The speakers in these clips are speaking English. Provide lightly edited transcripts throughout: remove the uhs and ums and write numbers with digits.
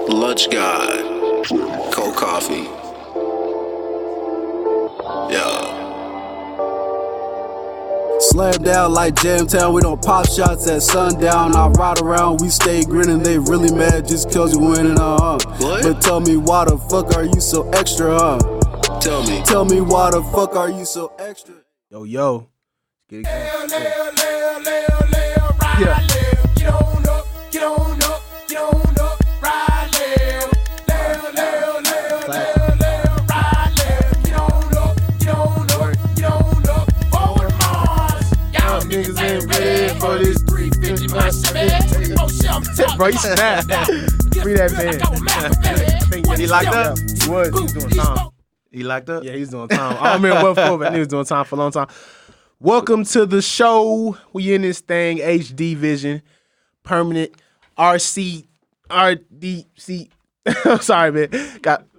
Lunch God, cold coffee. Yeah. Slam down like Jamtown, we don't pop shots at sundown. I ride around, we stay grinning, they really mad just cause you winning, What? But tell me why the fuck are you so extra, Tell me why the fuck are you so extra? Yo. Get niggas ain't ready for this 350 by 7. Bro, you snap. Free that man. He locked up? He was doing time. He locked up? Yeah, he was doing time. I don't remember what for, but he was doing time for a long time. Welcome to the show. We in this thing, HD Vision, permanent RDC. I'm sorry, man.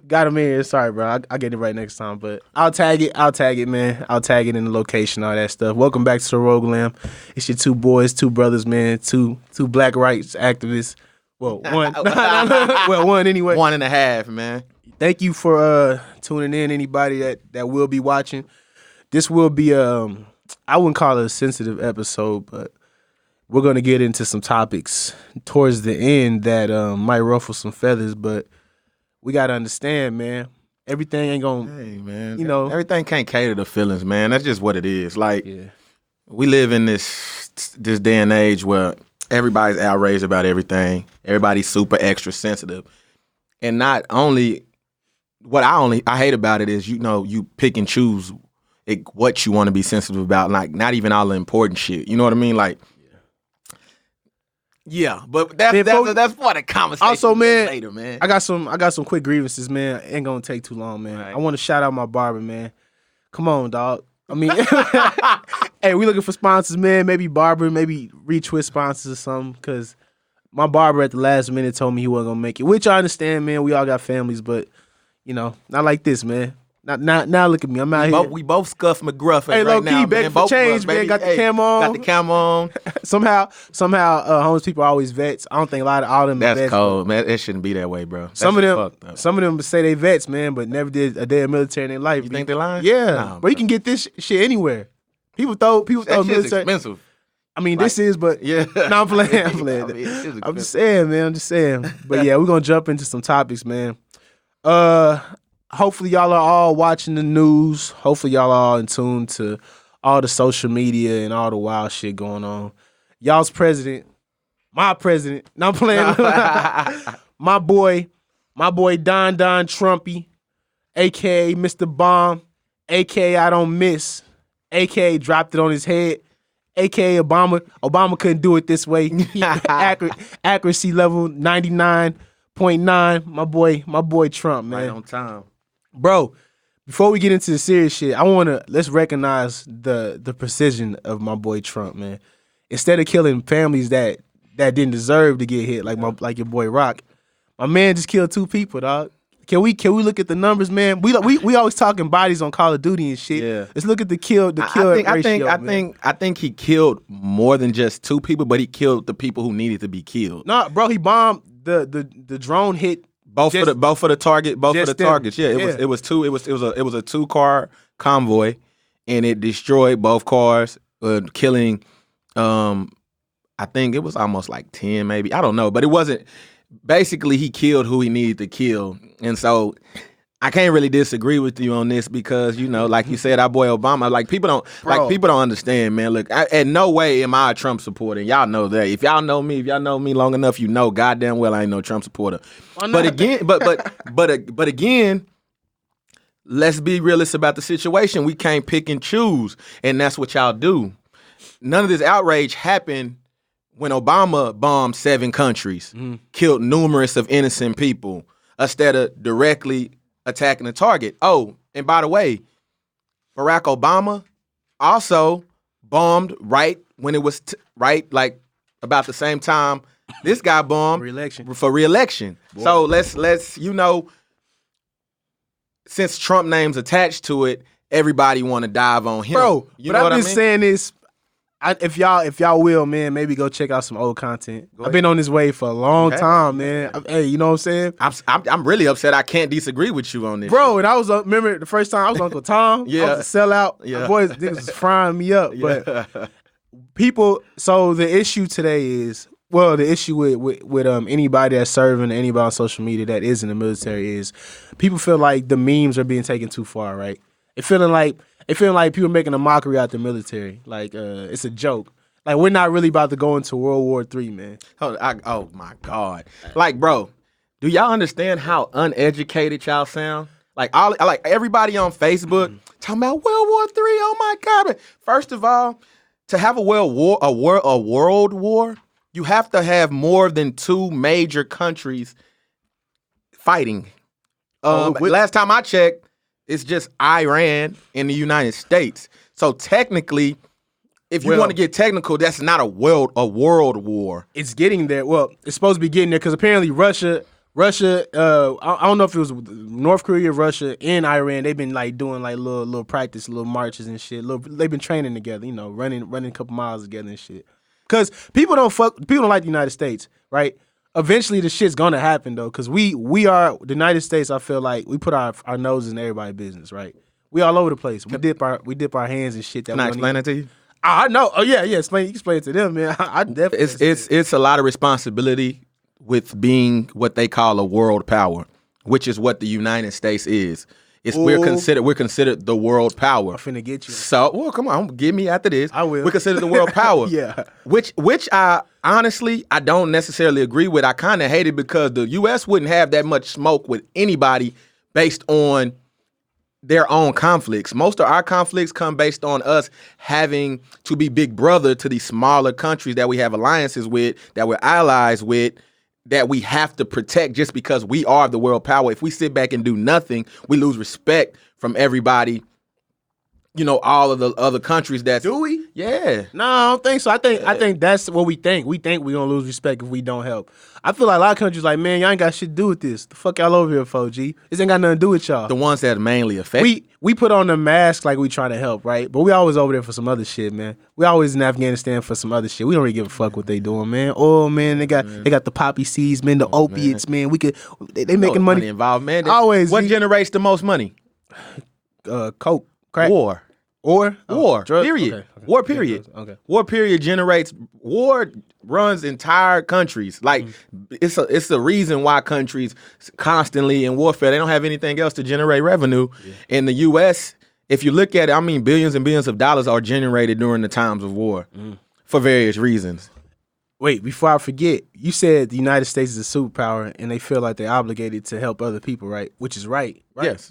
Got him in here. Sorry, bro. I'll get it right next time. But I'll tag it, man. I'll tag it in the location, all that stuff. Welcome back to the Rogue Lamb. It's your two boys, two brothers, man. Two black rights activists. Well, one. Well, one anyway. 1.5, man. Thank you for tuning in. Anybody that will be watching. This will be I wouldn't call it a sensitive episode, but we're gonna get into some topics towards the end that might ruffle some feathers, but we gotta understand, man. Everything ain't gonna, Hey, man. you know. Everything can't cater to feelings, man. That's just what it is. Like, Yeah. we live in this day and age where everybody's outraged about everything. Everybody's super extra sensitive. And not only, what I hate about it is, you pick and choose what you want to be sensitive about. Like, not even all the important shit. You know what I mean? Like, yeah, but that's for the conversation. Also, man, later, man. I got some quick grievances, man. Ain't gonna take too long, man. Right. I want to shout out my barber, man. Come on, dog. I mean, hey, we looking for sponsors, man. Maybe barber, maybe retwist sponsors or something. Cause my barber at the last minute told me he wasn't gonna make it, which I understand, man. We all got families, but not like this, man. Now look at me. I'm out here. We both scuff McGruff Hey, right low now, key, begging man. for Both change, of us, man. baby. Got the Hey, cam on. Got the cam on. somehow, homeless people are always vets. I don't think a lot of all them are That's vets. cold, man. It shouldn't be that way, bro. Some of fucked up. them say they vets, man, but never did a day of military in their life. You think they're lying? Yeah, Nah, bro. You can get this shit anywhere. People throw That shit's military. expensive. I mean, this is, but Yeah. no, I'm playing. I mean, it is I'm just saying, man. I'm just saying. But yeah, we're gonna jump into some topics, man. Hopefully y'all are all watching the news. Hopefully y'all are all in tune to all the social media and all the wild shit going on. Y'all's president, my president. No, I'm playing. my boy Don Trumpy, aka Mr. Bomb, aka I don't miss, aka dropped it on his head, aka Obama. Obama couldn't do it this way. Accuracy level 99.9. My boy Trump, man. Right on time. Bro, before we get into the serious shit, let's recognize the precision of my boy Trump, man. Instead of killing families that didn't deserve to get hit, like your boy Rock, my man just killed 2 people, dog. Can we look at the numbers, man? We always talking bodies on Call of Duty and shit. Yeah. Let's look at the kill ratio. I think he killed more than just 2 people, but he killed the people who needed to be killed. Nah, bro, he bombed the drone hit. Both for the targets. Yeah, it was 2. It was a 2-car convoy, and it destroyed both cars, killing. I think it was almost like 10, maybe. I don't know, but it wasn't. Basically, he killed who he needed to kill, and so I can't really disagree with you on this because like you said, our boy Obama. Like people don't understand, man. Look, in no way am I a Trump supporter. Y'all know that. If y'all know me long enough, you know goddamn well I ain't no Trump supporter. But again, let's be realistic about the situation. We can't pick and choose, and that's what y'all do. None of this outrage happened when Obama bombed 7 countries, killed numerous of innocent people, instead of directly attacking the target. Oh, and by the way, Barack Obama also bombed right when it was like about the same time this guy bombed for re-election. Boy. So let's since Trump name's attached to it, everybody want to dive on him. Bro, you but know I've what been saying this. if y'all will, man, maybe go check out some old content. I've been on this wave for a long time, man. Hey, you know what I'm saying? I'm really upset. I can't disagree with you on this, bro. And I was remember the first time I was Uncle Tom. Yeah, I was a sellout. Yeah, boys, niggas was frying me up. But people. So the issue today is. Well, the issue with anybody that's serving, anybody on social media that is in the military is people feel like the memes are being taken too far, right? It feeling like people making a mockery out the military, like it's a joke. Like we're not really about to go into World War III, man. Oh my God! Like, bro, do y'all understand how uneducated y'all sound? Like everybody on Facebook talking about World War III. Oh my God! First of all, to have a world war. You have to have more than 2 major countries fighting. Last time I checked, it's just Iran and the United States. So technically, if you want to get technical, that's not a world war. It's getting there. Well, it's supposed to be getting there because apparently Russia. I don't know if it was North Korea, Russia, and Iran. They've been like doing like little practice, little marches and shit. They've been training together, you know, running a couple miles together and shit. Because people don't like the United States, right? Eventually the shit's gonna happen though, because we are the United States. I feel like we put our noses in everybody's business, right? We all over the place. We dip our hands in shit. Can I explain that to you? I know. Oh yeah. You explain it to them, man. I definitely. It's a lot of responsibility with being what they call a world power, which is what the United States is. We're considered the world power. I'm finna get you. So, well, come on, get me after this. I will. We're considered the world power. Yeah. Which I honestly I don't necessarily agree with. I kind of hate it because the U.S. wouldn't have that much smoke with anybody based on their own conflicts. Most of our conflicts come based on us having to be big brother to these smaller countries that we have alliances with, that we're allies with, that we have to protect just because we are the world power. If we sit back and do nothing, we lose respect from everybody, you know, all of the other countries. Do we? Yeah. No, I don't think so. I think that's what we think. We think we're going to lose respect if we don't help. I feel like a lot of countries like, man, y'all ain't got shit to do with this. The fuck y'all over here for, G? This ain't got nothing to do with y'all. The ones that mainly affect. We put on the mask like we trying to help, right? But we always over there for some other shit, man. We always in Afghanistan for some other shit. We don't really give a fuck what they doing, man. Oh, man, they got the poppy seeds, man, the opiates, man. They making money involved, man. Always. What generates the most money? Coke, crack. War. War, period. Okay. War, period. Okay. War, period generates. War runs entire countries. Like it's a reason why countries constantly in warfare. They don't have anything else to generate revenue. Yeah. In the U.S., if you look at it, I mean, billions and billions of dollars are generated during the times of war for various reasons. Wait, before I forget, you said the United States is a superpower and they feel like they're obligated to help other people, right? Which is right? Yes.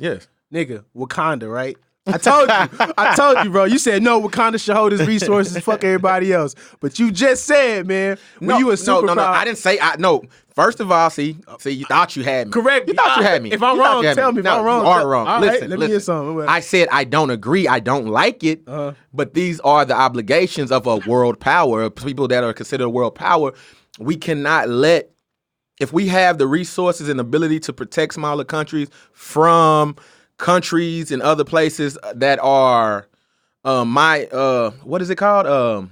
Nigga, Wakanda, right? I told you, bro. You said no, Wakanda should hold his resources, fuck everybody else. But you just said, man, when you a superpower. No, I didn't say no. First of all, see, you thought you had me. Correct. You thought you had me. If I'm wrong, tell me. If I'm wrong, you are wrong. All listen, right, let me hear something. I said I don't agree. I don't like it. But these are the obligations of a world power, people that are considered a world power. We cannot let, if we have the resources and ability to protect smaller countries from countries and other places that are what is it called?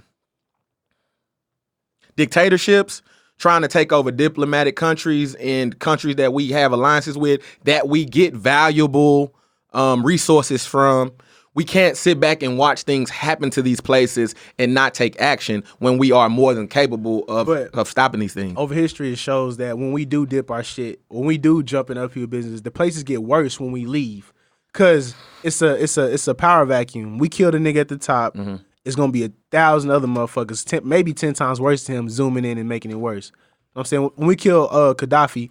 Dictatorships, trying to take over diplomatic countries and countries that we have alliances with, that we get valuable resources from. We can't sit back and watch things happen to these places and not take action when we are more than capable of stopping these things. Over history, it shows that when we do dip our shit, when we do jump in other people's business, the places get worse when we leave. Cause it's a power vacuum. We kill the nigga at the top. Mm-hmm. It's gonna be 1,000 other motherfuckers, maybe 10 times worse than him, zooming in and making it worse. You know what I'm saying? When we kill Gaddafi,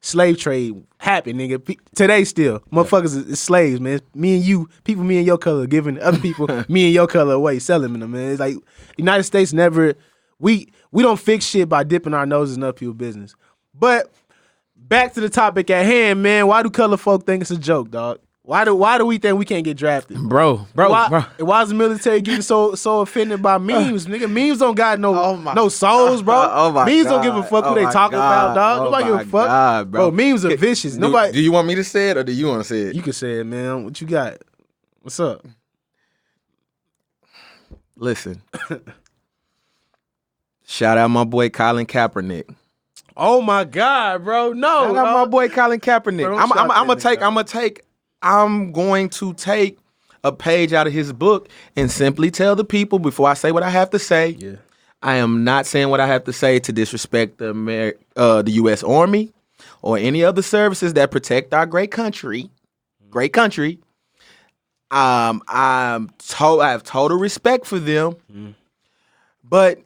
slave trade happened, nigga. Today still, motherfuckers is slaves, man. Me and you, people me and your color giving other people me and your color away, selling them, man. It's like United States never. We don't fix shit by dipping our noses in other people's business. But back to the topic at hand, man. Why do color folk think it's a joke, dog? Why do we think we can't get drafted? Bro. Why is the military getting so offended by memes? Nigga, memes don't got no souls, bro. Memes don't give a fuck who they talking about, dog. Nobody give a fuck. God, bro, memes are vicious. Nobody. Do you want me to say it or do you want to say it? You can say it, man. What you got? What's up? Listen. Shout out my boy Colin Kaepernick. Oh my God, bro! No, Shout out my boy Colin Kaepernick. Bro, I'm going to take a page out of his book and simply tell the people before I say what I have to say. Yeah. I am not saying what I have to say to disrespect the U.S. Army or any other services that protect our great country. Great country. I have total respect for them, but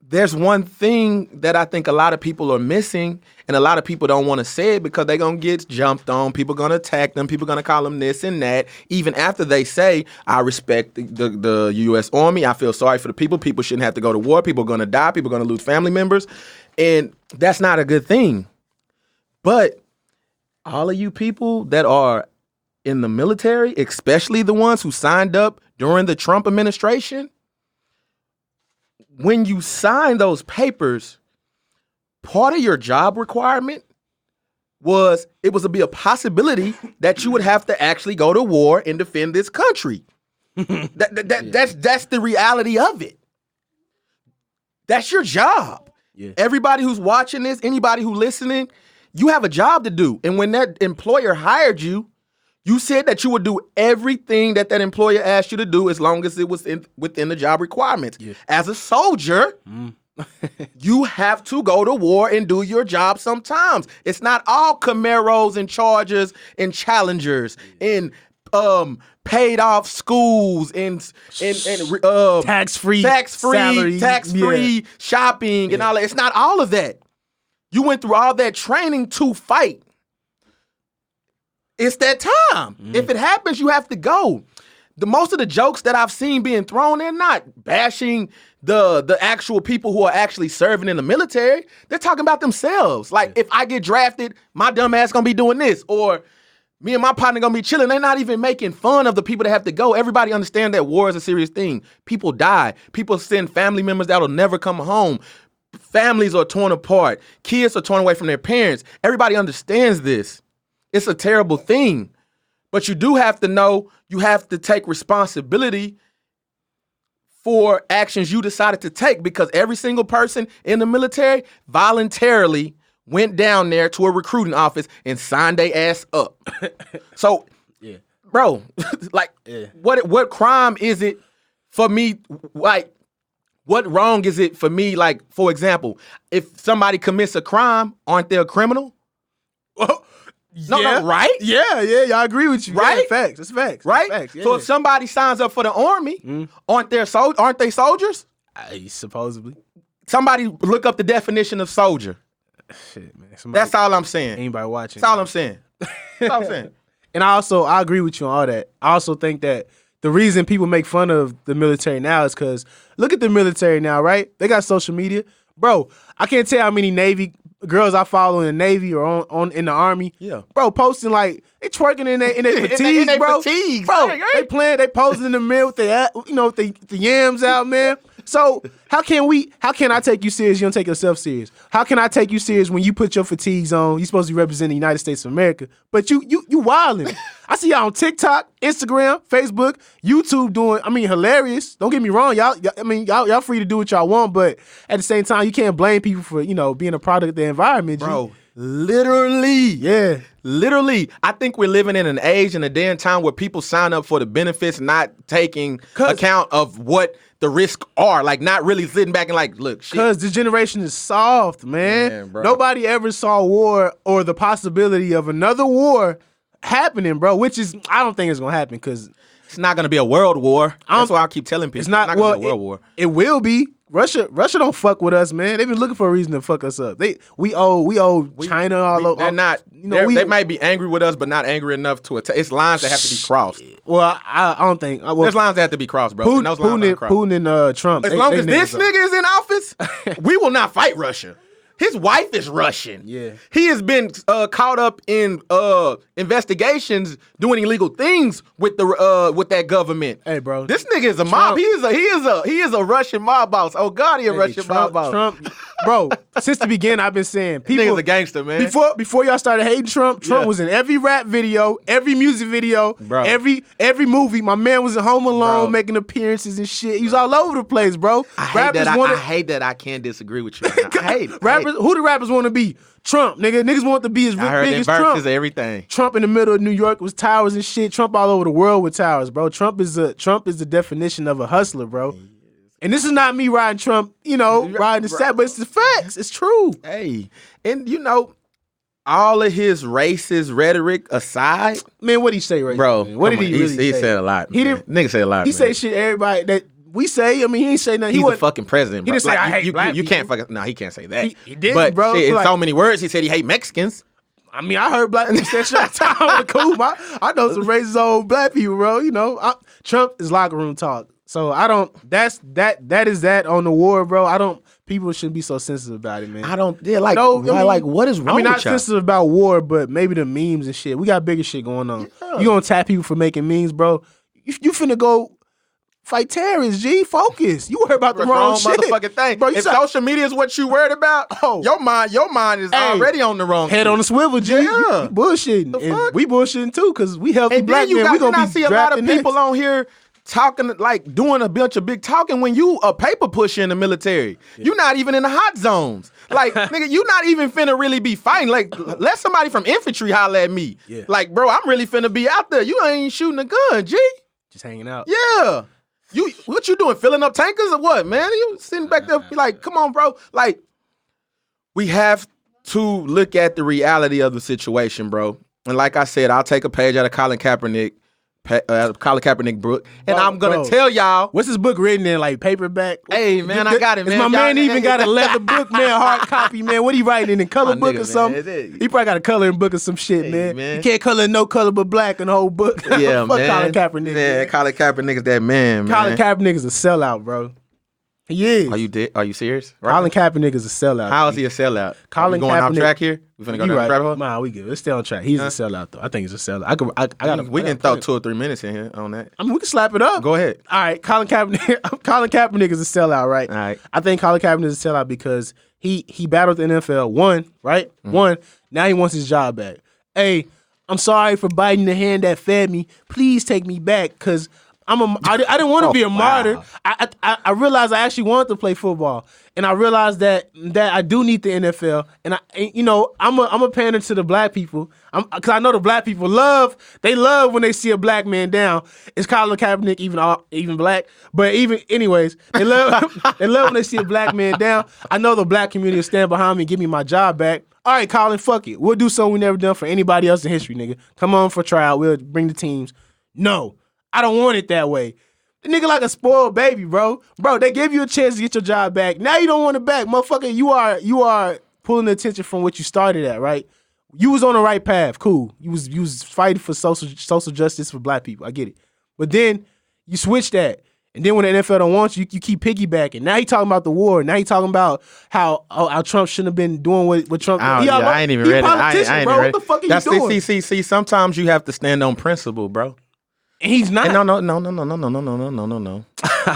there's one thing that I think a lot of people are missing, and a lot of people don't want to say it because they're going to get jumped on. People going to attack them. People going to call them this and that. Even after they say, I respect the U.S. Army. I feel sorry for the people. People shouldn't have to go to war. People are going to die. People are going to lose family members. And that's not a good thing. But all of you people that are in the military, especially the ones who signed up during the Trump administration, when you sign those papers, part of your job requirement was it was to be a possibility that you would have to actually go to war and defend this country. That's the reality of it. That's your job. Yeah. Everybody who's watching this, anybody who's listening, you have a job to do. And when that employer hired you, you said that you would do everything that employer asked you to do as long as it was within the job requirements. Yeah. As a soldier, you have to go to war and do your job sometimes. It's not all Camaros and Chargers and Challengers and paid off schools and tax-free shopping and all that. It's not all of that. You went through all that training to fight. It's that time. If it happens, you have to go. Most of the jokes that I've seen being thrown, they're not bashing the actual people who are actually serving in the military. They're talking about themselves. Like, if I get drafted, my dumb ass gonna be doing this. Or me and my partner gonna be chilling. They're not even making fun of the people that have to go. Everybody understand that war is a serious thing. People die. People send family members that'll never come home. Families are torn apart. Kids are torn away from their parents. Everybody understands this. It's a terrible thing. But you do have to know you have to take responsibility for actions you decided to take, because every single person in the military voluntarily went down there to a recruiting office and signed their ass up. So, bro, like, what crime is it for me? Like, what wrong is it for me? Like, for example, if somebody commits a crime, aren't they a criminal? No, right? Yeah, I agree with you. Right? Yeah, facts. It's facts. Right? Facts. Yeah. So if somebody signs up for the army, aren't they soldiers? Supposedly. Somebody look up the definition of soldier. Shit, man. That's all I'm saying. Anybody watching? That's all I'm saying. That's all I'm saying. And I agree with you on all that. I also think that the reason people make fun of the military now is because look at the military now, right? They got social media. Bro, I can't tell how many Navy girls I follow in the Navy or on in the Army. Yeah. Bro, posting like they twerking in their fatigues, bro. Bro, right. They posing in the mirror with the yams out, man. So how can I take you serious? You don't take yourself serious. How can I take you serious when you put your fatigues on? You supposed to represent the United States of America, but you wilding. I see y'all on TikTok, Instagram, Facebook, YouTube doing. Hilarious. Don't get me wrong, y'all free to do what y'all want, but at the same time, you can't blame people for being a product of the environment, bro. Literally. Yeah. Literally. I think we're living in an age and a day and time where people sign up for the benefits, not taking account of what the risks are. Like, not really sitting back and like, look, shit. Because this generation is soft, man. Nobody ever saw war or the possibility of another war happening, bro, which is, I don't think it's going to happen because it's not going to be a world war. That's why I keep telling people. It's not going to be a world war. It will be. Russia don't fuck with us, man. They've been looking for a reason to fuck us up. We owe China all over. They're not. They might be angry with us, but not angry enough to attack. It's lines that have to be crossed. Well, I don't think. There's lines that have to be crossed, bro. Putin and Trump. As long as this nigga is in office, we will not fight Russia. His wife is Russian. Yeah. He has been caught up in investigations doing illegal things with that government. Hey, bro. This nigga is a mob. He is a Russian mob boss. Oh God, he a Russian mob boss. Trump, bro, since the beginning I've been saying people nigga's a gangster, man. Before y'all started hating Trump was in every rap video, every music video, bro. every movie. My man was in Home Alone making appearances and shit. He was all over the place, bro. I hate that I can't disagree with you. I hate it. Rappers, who the rappers want to be? Trump, nigga. Niggas want to be as big as Trump. Everything. Trump in the middle of New York was towers and shit. Trump all over the world with towers, bro. Trump is the definition of a hustler, bro. And this is not me riding Trump, riding the set, but it's the facts. It's true. Hey, and all of his racist rhetoric aside, man, what did he say, right? Bro, what did he really say? He said a lot. He didn't. Nigga said a lot. He man. say shit everybody that we say. I mean, he ain't say nothing. He's the fucking president. He bro. didn't say I hate black You people. can't fucking. No, he can't say that. He didn't, but bro. Shit, in Like, so many words, he said he hate Mexicans. I mean, I heard black people say shit all the time. Cool. I know some racist old black people, bro. Trump is locker room talk. So I don't. That is that on the war, bro. People shouldn't be so sensitive about it, man. I don't. Yeah, what is wrong? I mean, not with y'all? sensitive about war, but maybe the memes and shit. We got bigger shit going on. Yeah. You gonna tap people for making memes, bro? You finna go fight terrorists, G. Focus. You worry about the wrong shit, motherfucking thing. bro. If social media is what you worried about, your mind is already on the wrong. Head shit. on the swivel, G. Yeah. You bullshitting, and we bullshitting too, cause we healthy And black then men. We gonna I be see a lot of drafting people next. on here talking, like doing a bunch of big talking when you a paper pusher in the military. Yeah. You're not even in the hot zones. Like, nigga, you not even finna really be fighting. Like, let somebody from infantry holler at me. Yeah. Like, bro, I'm really finna be out there. You ain't shooting a gun, G. Just hanging out. Yeah. What you doing? Filling up tankers or what, man? You sitting back there like, come on, bro. Like, we have to look at the reality of the situation, bro. And like I said, I'll take a page out of Colin Kaepernick book, and I'm gonna tell y'all. What's his book written in, like paperback? Hey man, I got it, man. My man even got a leather book, man, hard copy, man. What he writing in color book or something? He probably got a coloring book or some shit, man. You can't color no color but black in the whole book. Yeah, Fuck man. Colin Kaepernick. Man, Colin Kaepernick is that man, Colin Kaepernick is a sellout, bro. He is. Are you serious? Right? Colin Kaepernick is a sellout. How is he a sellout? Colin going Kaepernick, off track here? We finna go down the rabbit hole? Nah, we good. Let's stay on track. He's a sellout, though. I think he's a sellout. We can throw 2 or 3 minutes in here on that. I mean, we can slap it up. Go ahead. All right, Colin Kaepernick is a sellout, right? All right. I think Colin Kaepernick is a sellout because he battled the NFL, won, right? Won. Now he wants his job back. Hey, I'm sorry for biting the hand that fed me. Please take me back, because I didn't want to be a martyr. I realized I actually wanted to play football, and I realized that I do need the NFL. And I'm a pander to the black people, because I know the black people love when they see a black man down. Is Colin Kaepernick even black? But anyways, they love when they see a black man down. I know the black community will stand behind me and give me my job back. All right, Colin, fuck it. We'll do something we never done for anybody else in history, nigga. Come on for tryout. We'll bring the teams. No. I don't want it that way. The nigga like a spoiled baby, bro. Bro, they gave you a chance to get your job back. Now you don't want it back. Motherfucker, you are pulling the attention from what you started at, right? You was on the right path. Cool. You was fighting for social justice for black people. I get it. But then you switch that. And then when the NFL don't want you, you keep piggybacking. Now he talking about the war. Now he talking about how Trump shouldn't have been doing what Trump. I ain't even read it. I ain't bro. even read What the fuck are you doing? See, sometimes you have to stand on principle, bro. And he's not. No.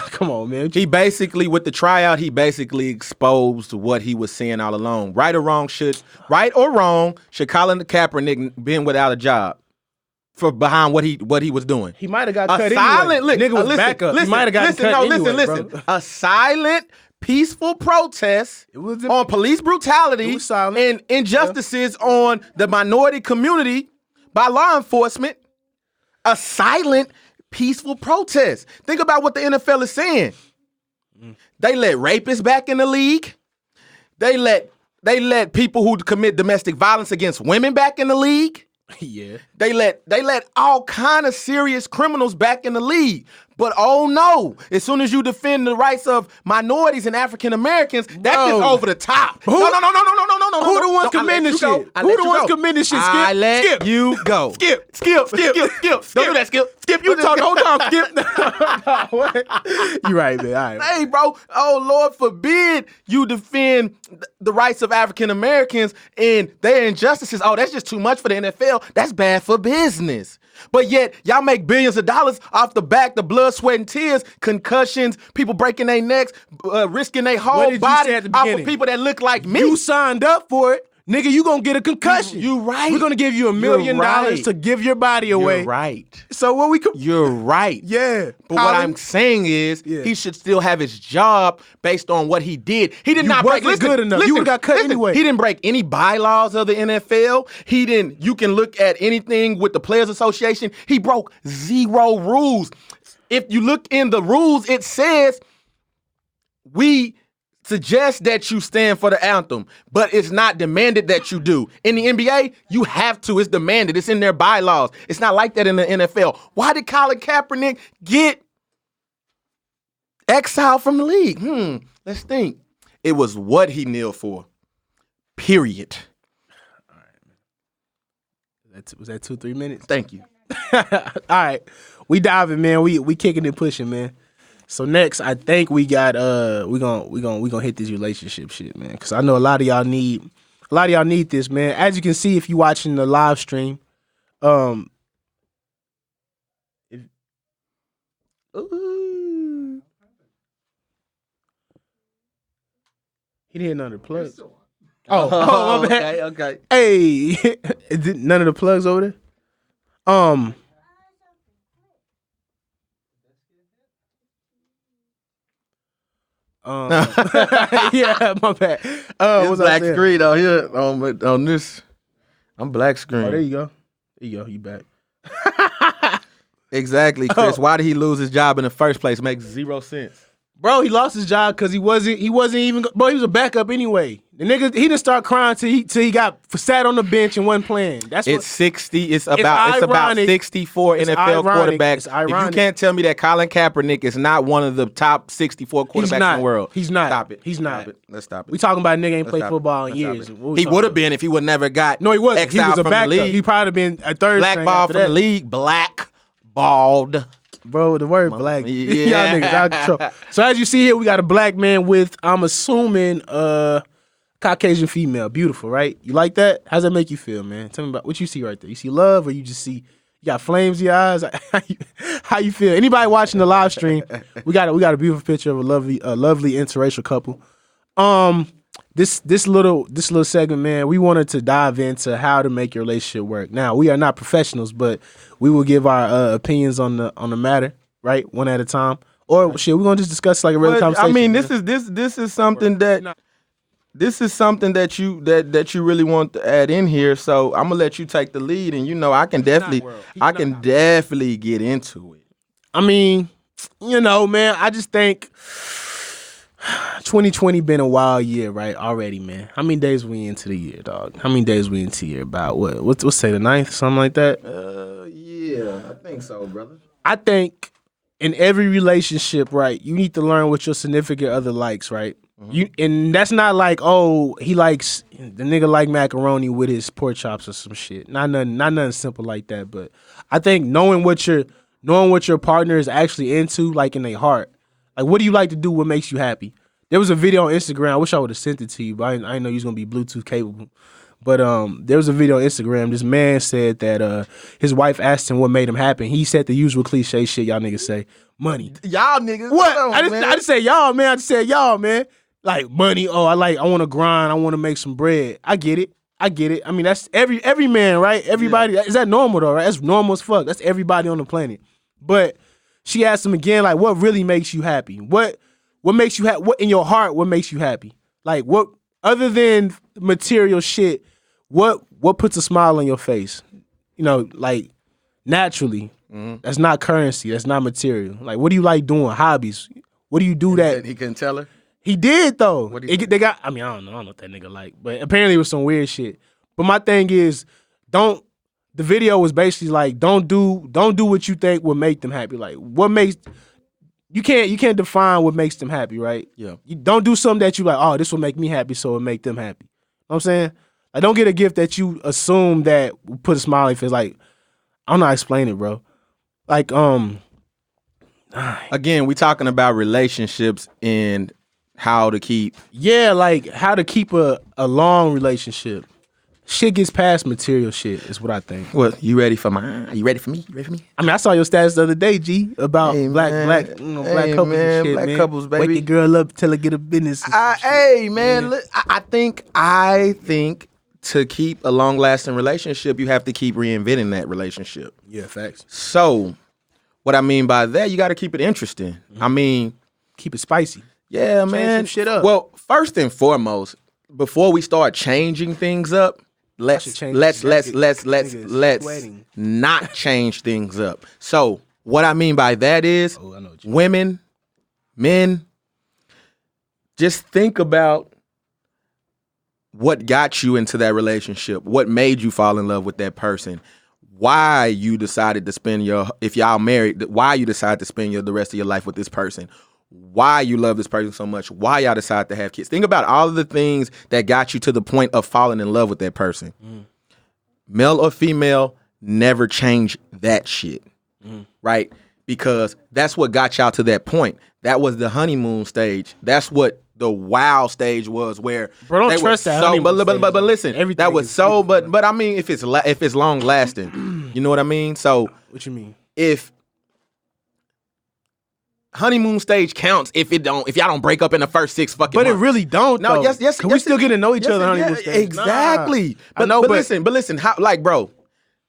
Come on, man. He basically, with the tryout, he basically exposed what he was saying all along. Right or wrong, should Colin Kaepernick been without a job for behind what he was doing? He might have got cut anyway. Nigga was backup. He might have got cut anyway, bro. A silent, peaceful protest on police brutality and injustices on the minority community by law enforcement. A silent, peaceful protest. Think about what the NFL is saying. They let rapists back in the league. They let people who commit domestic violence against women back in the league. Yeah. They let all kind of serious criminals back in the league. But oh no, as soon as you defend the rights of minorities and African Americans, that's just over the top. No. Who the ones committing this shit? Who the ones committing this shit? Skip. I let you go. Skip. Don't do that, Skip. Skip, you talking the whole time, Skip. You right, man. All right. Hey, bro. Oh, Lord forbid you defend the rights of African Americans and their injustices. Oh, that's just too much for the NFL. That's bad for business. But yet, y'all make billions of dollars off the back, the blood, sweat, and tears, concussions, people breaking their necks, risking their whole body off of people that look like me. You signed up for it. Nigga, you gonna get a concussion. You right. We're gonna give you $1 million to give your body away. You're right. So what we could... You're right. Yeah. But what I'm saying is he should still have his job based on what he did. He did not break... Listen, good enough. You would've got cut anyway. He didn't break any bylaws of the NFL. He didn't... You can look at anything with the Players Association. He broke 0 rules. If you look in the rules, it says we suggest that you stand for the anthem, but it's not demanded that you do. In the NBA, you have to. It's demanded. It's in their bylaws. It's not like that in the NFL. Why did Colin Kaepernick get exiled from the league? Let's think. It was what he kneeled for. Period. All right. Was that 2-3 minutes? Thank you. All right. We diving, man. We kicking and pushing, man. So next, I think we got we gonna hit this relationship shit, man. Cause I know a lot of y'all need this, man. As you can see, if you watching the live stream, he didn't hit none of the plugs. Oh, my bad. Okay. Hey, none of the plugs over there. Yeah, my bad. It's black screen out here on this. I'm black screen. Oh, there you go. You back. Exactly, Chris. Why did he lose his job in the first place? Makes 0 sense. Bro, he lost his job because he wasn't even. Bro, he was a backup anyway. The nigga, he didn't start crying till he got sat on the bench and wasn't playing. It's 60. It's about 64 NFL quarterbacks. If you can't tell me that Colin Kaepernick is not one of the top 64 quarterbacks in the world, he's not. Stop it. He's not. Stop it. Let's stop it. We talking about a nigga ain't played football in years. He would have been if he would never got. No, he wasn't. He was a from backup. the league. He probably been a third blackballed from the league. Blackballed. Bro, the word black. Yeah. Y'all niggas out of control. So as you see here, we got a black man with, I'm assuming, Caucasian female. Beautiful, right? You like that? How's that make you feel, man? Tell me about what you see right there. You see love, or you just see you got flames in your eyes? How you feel? Anybody watching the live stream? We got a beautiful picture of a lovely interracial couple. This little segment, man, we wanted to dive into how to make your relationship work. Now, we are not professionals, but we will give our opinions on the matter, right, one at a time. Or shit, we're gonna just discuss like a regular conversation. I mean, this is something that you really want to add in here. So I'm gonna let you take the lead, and I can definitely get into it. I mean, man, I just think 2020 been a wild year, right? Already, man. How many days we into the year, dog? How many days we into the year? About what's say the 9th, something like that? Yeah, I think so, brother. I think in every relationship, right, you need to learn what your significant other likes, right? Mm-hmm. And that's not like, oh, the nigga like macaroni with his pork chops or some shit. Not nothing simple like that. But I think knowing what your partner is actually into, like in their heart. Like, what do you like to do? What makes you happy? There was a video on Instagram. I wish I would have sent it to you, but I didn't know you was going to be Bluetooth capable. But there was a video on Instagram. This man said that his wife asked him what made him happy. He said the usual cliche shit y'all niggas say. Money. Y'all niggas. What? I just said y'all, man. I just said y'all, man. Like, money. Oh, I want to grind. I want to make some bread. I get it. I mean, that's every man, right? Everybody. Yeah. Is that normal, though, right? That's normal as fuck. That's everybody on the planet. But she asked him again, like, what really makes you happy? What makes you happy? What in your heart? What makes you happy? Like, what other than material shit? What puts a smile on your face? Like naturally. Mm-hmm. That's not currency. That's not material. Like, what do you like doing? Hobbies. What do you do that? He couldn't tell her. He did though. They got. I mean, I don't know what that nigga like, but apparently it was some weird shit. But my thing is, don't the video was basically like, don't do what you think will make them happy. Like, what makes you can't define what makes them happy, right? Yeah. You don't do something that you like, oh, this will make me happy, so it'll make them happy. You know what I'm saying? Like, don't get a gift that you assume that will put a smile on your face. Like, I don't know how to explain it, bro. Like, again, we talking about relationships and how to keep. Yeah, like how to keep a long relationship. Shit gets past material shit is what I think. Well, you ready for mine? You ready for me? You ready for me? I mean, I saw your status the other day, G, about black couples and shit, black man. couples, baby. Wake your girl up, tell her get a business. Hey, man, look, I think to keep a long-lasting relationship, you have to keep reinventing that relationship. Yeah, facts. So, what I mean by that, you got to keep it interesting. Mm-hmm. I mean, keep it spicy. Yeah, Change man. some shit up. Well, first and foremost, before we start changing things up, let's not change things up. So what I mean by that is, women, men, just think about what got you into that relationship, what made you fall in love with that person, why you decided to spend if y'all married, why you decided to spend the rest of your life with this person, why you love this person so much, why y'all decided to have kids. Think about all of the things that got you to the point of falling in love with that person. Male or female, never change that shit, right? Because that's what got y'all to that point. That was the honeymoon stage. That's what the wow stage was, where bro, don't trust that. But listen, everything that was so. But I mean, if it's long lasting, you know what I mean. So what you mean? If honeymoon stage counts, if y'all don't break up in the first 6 fucking months. It really don't. No, though. yes. We still get to know each other on honeymoon stage. Exactly. Nah. But listen, how, like, bro,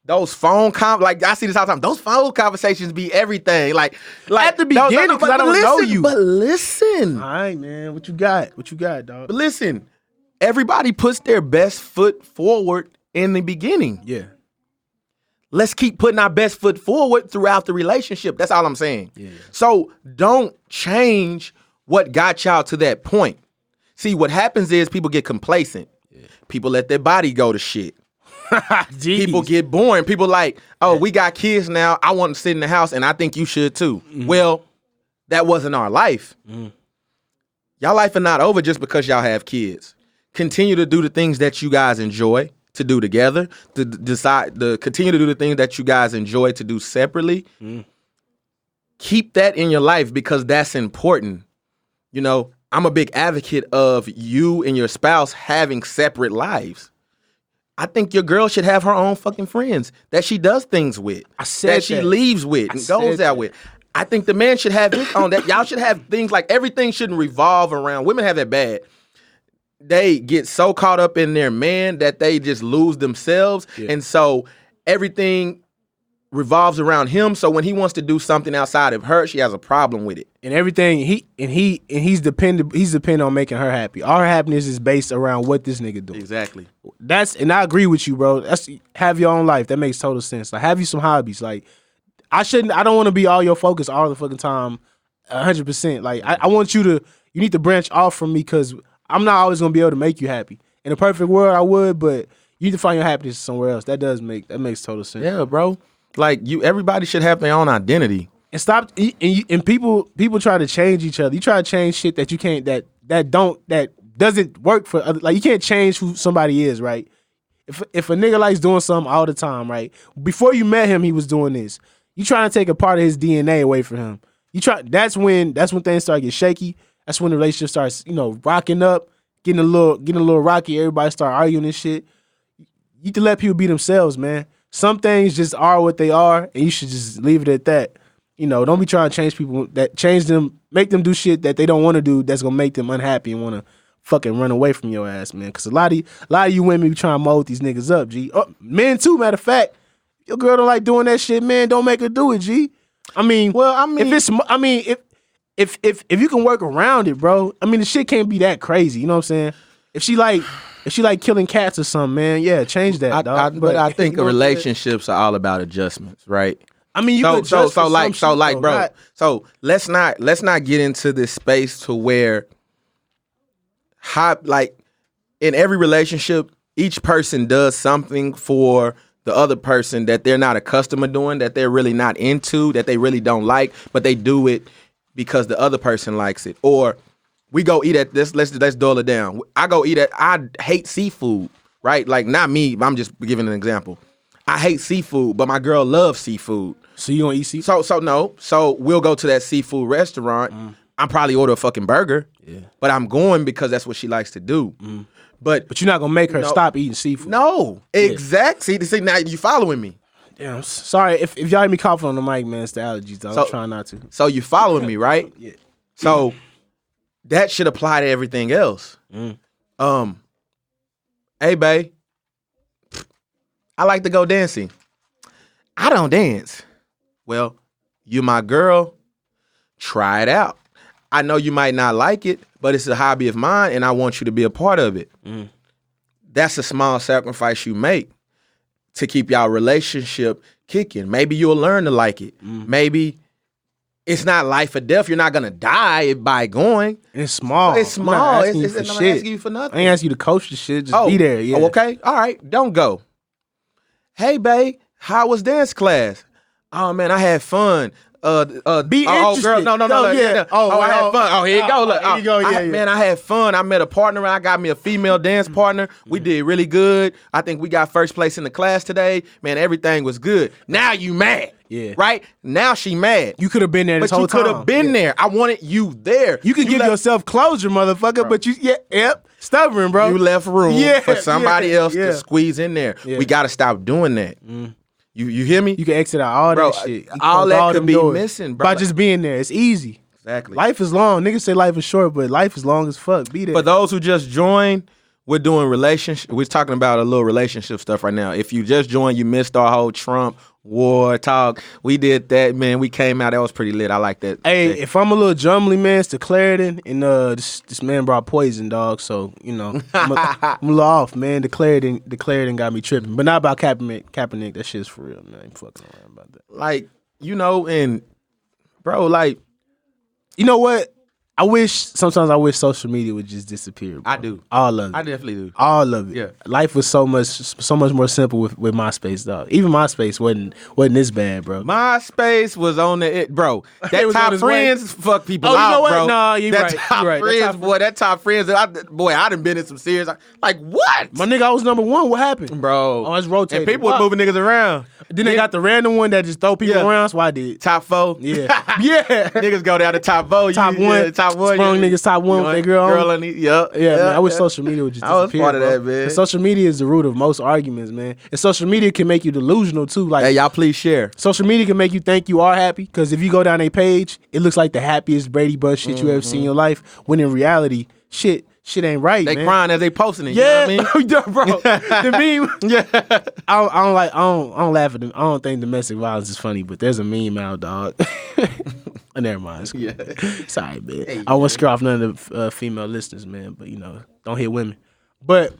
those phone like I see this all the time. Those phone conversations be everything. Like at the beginning, because I don't know you. But listen, all right, man, what you got, dog? But listen, everybody puts their best foot forward in the beginning. Yeah. Let's keep putting our best foot forward throughout the relationship. That's all I'm saying. Yeah. So don't change what got y'all to that point. See, what happens is people get complacent. Yeah. People let their body go to shit. People get boring. People like, oh, we got kids now. I want to sit in the house, and I think you should too. Mm-hmm. Well, that wasn't our life. Mm-hmm. Y'all life is not over just because y'all have kids. Continue to do the things that you guys enjoy to do together, to continue to do the things that you guys enjoy to do separately. Keep that in your life, because that's important. You know, I'm a big advocate of you and your spouse having separate lives. I think your girl should have her own fucking friends that she does things with, that she leaves with and goes out with. I think the man should have his own. That y'all should have things like everything shouldn't revolve around. Women have that bad. They get so caught up in their man that they just lose themselves. Yeah. And so everything revolves around him. So when he wants to do something outside of her, she has a problem with it. And everything he's dependent on making her happy. Our happiness is based around what this nigga doing. Exactly. And I agree with you, bro. Have your own life. That makes total sense. Like, have you some hobbies. Like, I don't want to be all your focus all the fucking time 100%. Like, I want you need to branch off from me, because I'm not always gonna be able to make you happy. In a perfect world, I would, but you need to find your happiness somewhere else. That makes total sense. Yeah, bro. Like, everybody should have their own identity. And stop. And people try to change each other. You try to change shit that you can't. That doesn't work for other. Like, you can't change who somebody is, right? If a nigga likes doing something all the time, right? Before you met him, he was doing this. You trying to take a part of his DNA away from him. That's when things start getting shaky. That's when the relationship starts, rocking up, getting a little rocky. Everybody start arguing and shit. You need to let people be themselves, man. Some things just are what they are, and you should just leave it at that. Don't be trying to change people. Change them, make them do shit that they don't want to do. That's gonna make them unhappy and want to fucking run away from your ass, man. Because a lot of you women be trying to mold these niggas up, G. Oh, men too. Matter of fact, your girl don't like doing that shit, man. Don't make her do it, G. If you can work around it, bro, the shit can't be that crazy. You know what I'm saying? If she like killing cats or something, man, yeah, change that, dog. But I think relationships are all about adjustments, right? So let's not get into this space to where, in every relationship, each person does something for the other person that they're not a customer doing, that they're really not into, that they really don't like, but they do it because the other person likes it. Or we go eat at this. Let's dull it down. I go eat at. I hate seafood, right? Like not me. I'm just giving an example. I hate seafood, but my girl loves seafood. So you gonna eat seafood? So we'll go to that seafood restaurant. I'm probably order a fucking burger. Yeah. But I'm going because that's what she likes to do. But you're not gonna make her stop eating seafood. No, exactly. See, now you following me. Damn, sorry if y'all hear me coughing on the mic, man. It's the allergies. Though. I'm trying not to. So you following me, right? Yeah. So that should apply to everything else. Hey, babe, I like to go dancing. I don't dance. Well, you my girl. Try it out. I know you might not like it, but it's a hobby of mine, and I want you to be a part of it. That's a small sacrifice you make to keep y'all relationship kicking. Maybe you'll learn to like it. Maybe it's not life or death. You're not gonna die by going. It's small. It's small. I'm I'm not asking you for nothing. I ain't asking you to coach the shit. Just be there. Yeah. Oh, okay. All right. Don't go. Hey, babe, how was dance class? Oh man, I had fun. Be interested. Girl, no. Yeah. I had fun. Oh, here you go. Look. Here you go. Yeah. Man, I had fun. I met a partner. I got me a female dance partner. We did really good. I think we got first place in the class today. Man, everything was good. Now you mad. Yeah. Right? Now she mad. You could have been there this whole time. But you could have been there. I wanted you there. You could give yourself closure, motherfucker, bro. But stubborn, bro. You left room for somebody else to squeeze in there. Yeah. We got to stop doing that. You hear me? You can exit out all that shit. All that could be missing, bro. By just being there. It's easy. Exactly. Life is long. Niggas say life is short, but life is long as fuck. Be there. For those who just joined, we're doing relationship. We're talking about a little relationship stuff right now. If you just joined, you missed our whole Trump war talk. We did that, man. We came out. That was pretty lit. I like that. Hey, if I'm a little jumbly, man, it's to Clarendon, and this man brought poison, dog. So I'm a little off, man. The Clarendon got me tripping, but not about Kaepernick. That shit's for real, man. I ain't fucking around about that. Like, and bro, like, you know what? Sometimes I wish social media would just disappear, bro. I do. All of it. I definitely do. All of it. Yeah. Life was so much more simple with MySpace, dog. Even MySpace wasn't this bad, bro. MySpace was on bro. That top friends fuck people out, you know what? bro. No, you're right. Top You're right. friends, that top friends. I done been in some serious. Like what? My nigga, I was number one. What happened, bro? Oh, it's rotating. And people was moving niggas around. Then they got the random one that just throw people around. That's why I did. Top 4. Yeah. Niggas go down to top 4. Top one. Sprung niggas top one with their girl on. Yeah, man. I wish social media would just disappear. I was part of that, man. Social media is the root of most arguments, man. And social media can make you delusional too. Like, hey, y'all please share. Social media can make you think you are happy, because if you go down a page, it looks like the happiest Brady Bunch shit you ever seen in your life. When in reality, shit ain't right. They man. crying as they posting it. Yeah, you know what I mean? bro. The meme. Yeah, I don't laugh at them. I don't think domestic violence is funny, but there's a meme out, dog. Never mind. Yeah. Sorry, man. Hey, I won't scare off none of the female listeners, man. But don't hit women. But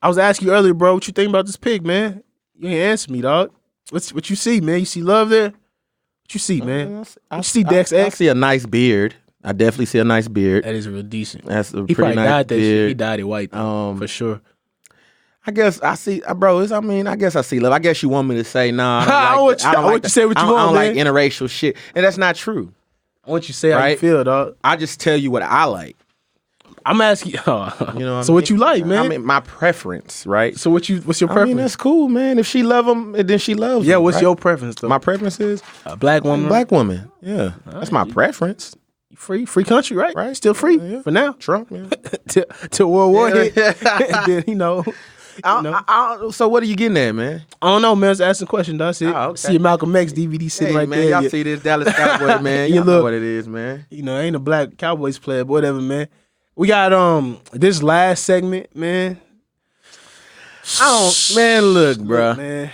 I was asking you earlier, bro, what you think about this pig, man? You ain't answer me, dog. What you see, man? You see love there? What you see, man? What you see, Dex X? I see a nice beard. I definitely see a nice beard. That is real decent. That's a he pretty nice died that beard. Shit. He died it white, though, for sure. I guess I see, bro. I guess I see love. I guess you want me to say, nah. I want you to say what you want, I don't man. like interracial shit, and that's not true. I want you to say how you feel, dog. I just tell you what I like. I'm asking, so what you like, man? I mean, my preference, right? So what's your preference? I mean, that's cool, man. If she love him, then she loves him. Yeah, what's your preference, though? My preference is a black woman. Black woman. Yeah, that's my preference. Free country, right? Right, still free for now. Trump, yeah. till World War hit. Then so what are you getting at, man? I don't know, man. I was asking a question, dog. See a Malcolm X DVD sitting right man, there. Y'all see this Dallas Cowboy, man. You know what it is, man. Ain't a black Cowboys player, but whatever, man. We got this last segment, man. Look, bro.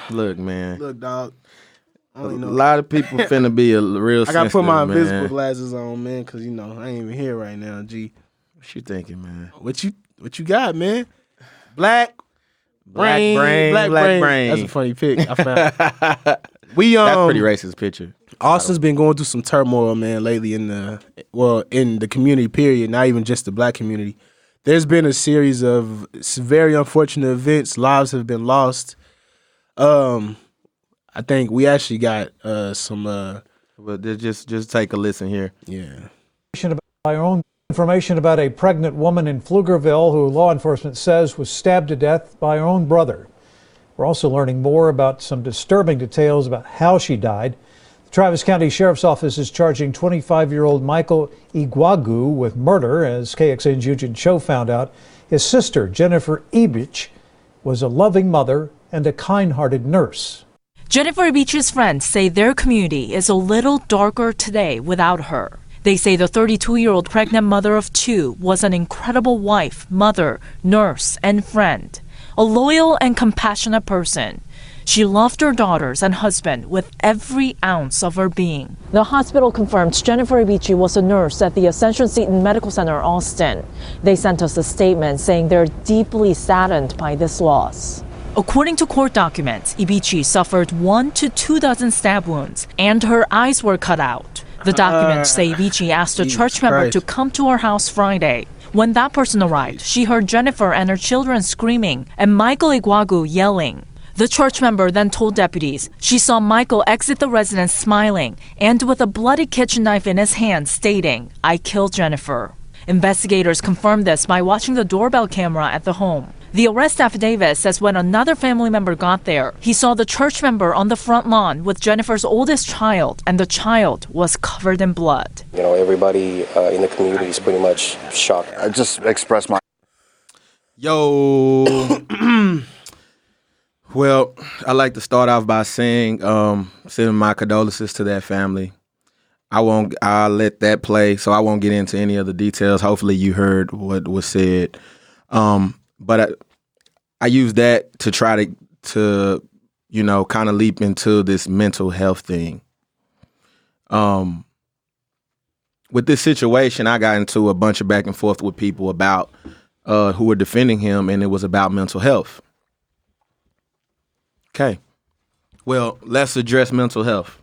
Look, man. Look, dog. A lot of people finna be a real. I gotta put my invisible glasses on, man, because I ain't even here right now. G, what you thinking, man? What you got, man? Black brain. That's a funny pic. I found. That's a pretty racist picture. Austin's been going through some turmoil, man, lately in the community. Period. Not even just the black community. There's been a series of very unfortunate events. Lives have been lost. I think we actually got some. But just take a listen here. Yeah. By our own information about a pregnant woman in Pflugerville who law enforcement says was stabbed to death by her own brother. We're also learning more about some disturbing details about how she died. The Travis County Sheriff's Office is charging 25-year-old Michael Igwagu with murder. As KXAN's Eugene Cho found out, his sister, Jennifer Ibich, was a loving mother and a kind-hearted nurse. Jennifer Ibich's friends say their community is a little darker today without her. They say the 32-year-old pregnant mother of two was an incredible wife, mother, nurse, and friend. A loyal and compassionate person. She loved her daughters and husband with every ounce of her being. The hospital confirmed Jennifer Ibichi was a nurse at the Ascension Seton Medical Center, Austin. They sent us a statement saying they're deeply saddened by this loss. According to court documents, Ibichi suffered 1 to 2 dozen stab wounds and her eyes were cut out. The documents say Ibichi asked a church member to come to her house Friday. When that person arrived, she heard Jennifer and her children screaming and Michael Igwagu yelling. The church member then told deputies she saw Michael exit the residence smiling and with a bloody kitchen knife in his hand stating, "I killed Jennifer." Investigators confirmed this by watching the doorbell camera at the home. The arrest affidavit says when another family member got there, he saw the church member on the front lawn with Jennifer's oldest child, and the child was covered in blood. You know, everybody in the community is pretty much shocked. I just expressed my... Yo. Well, I'd like to start off by saying, sending my condolences to that family. I'll let that play, so I won't get into any of the details. Hopefully you heard what was said. But I use that to try to you know, kind of leap into this mental health thing. With this situation, I got into a bunch of back and forth with people about who were defending him, and it was about mental health. Okay. Well, let's address mental health.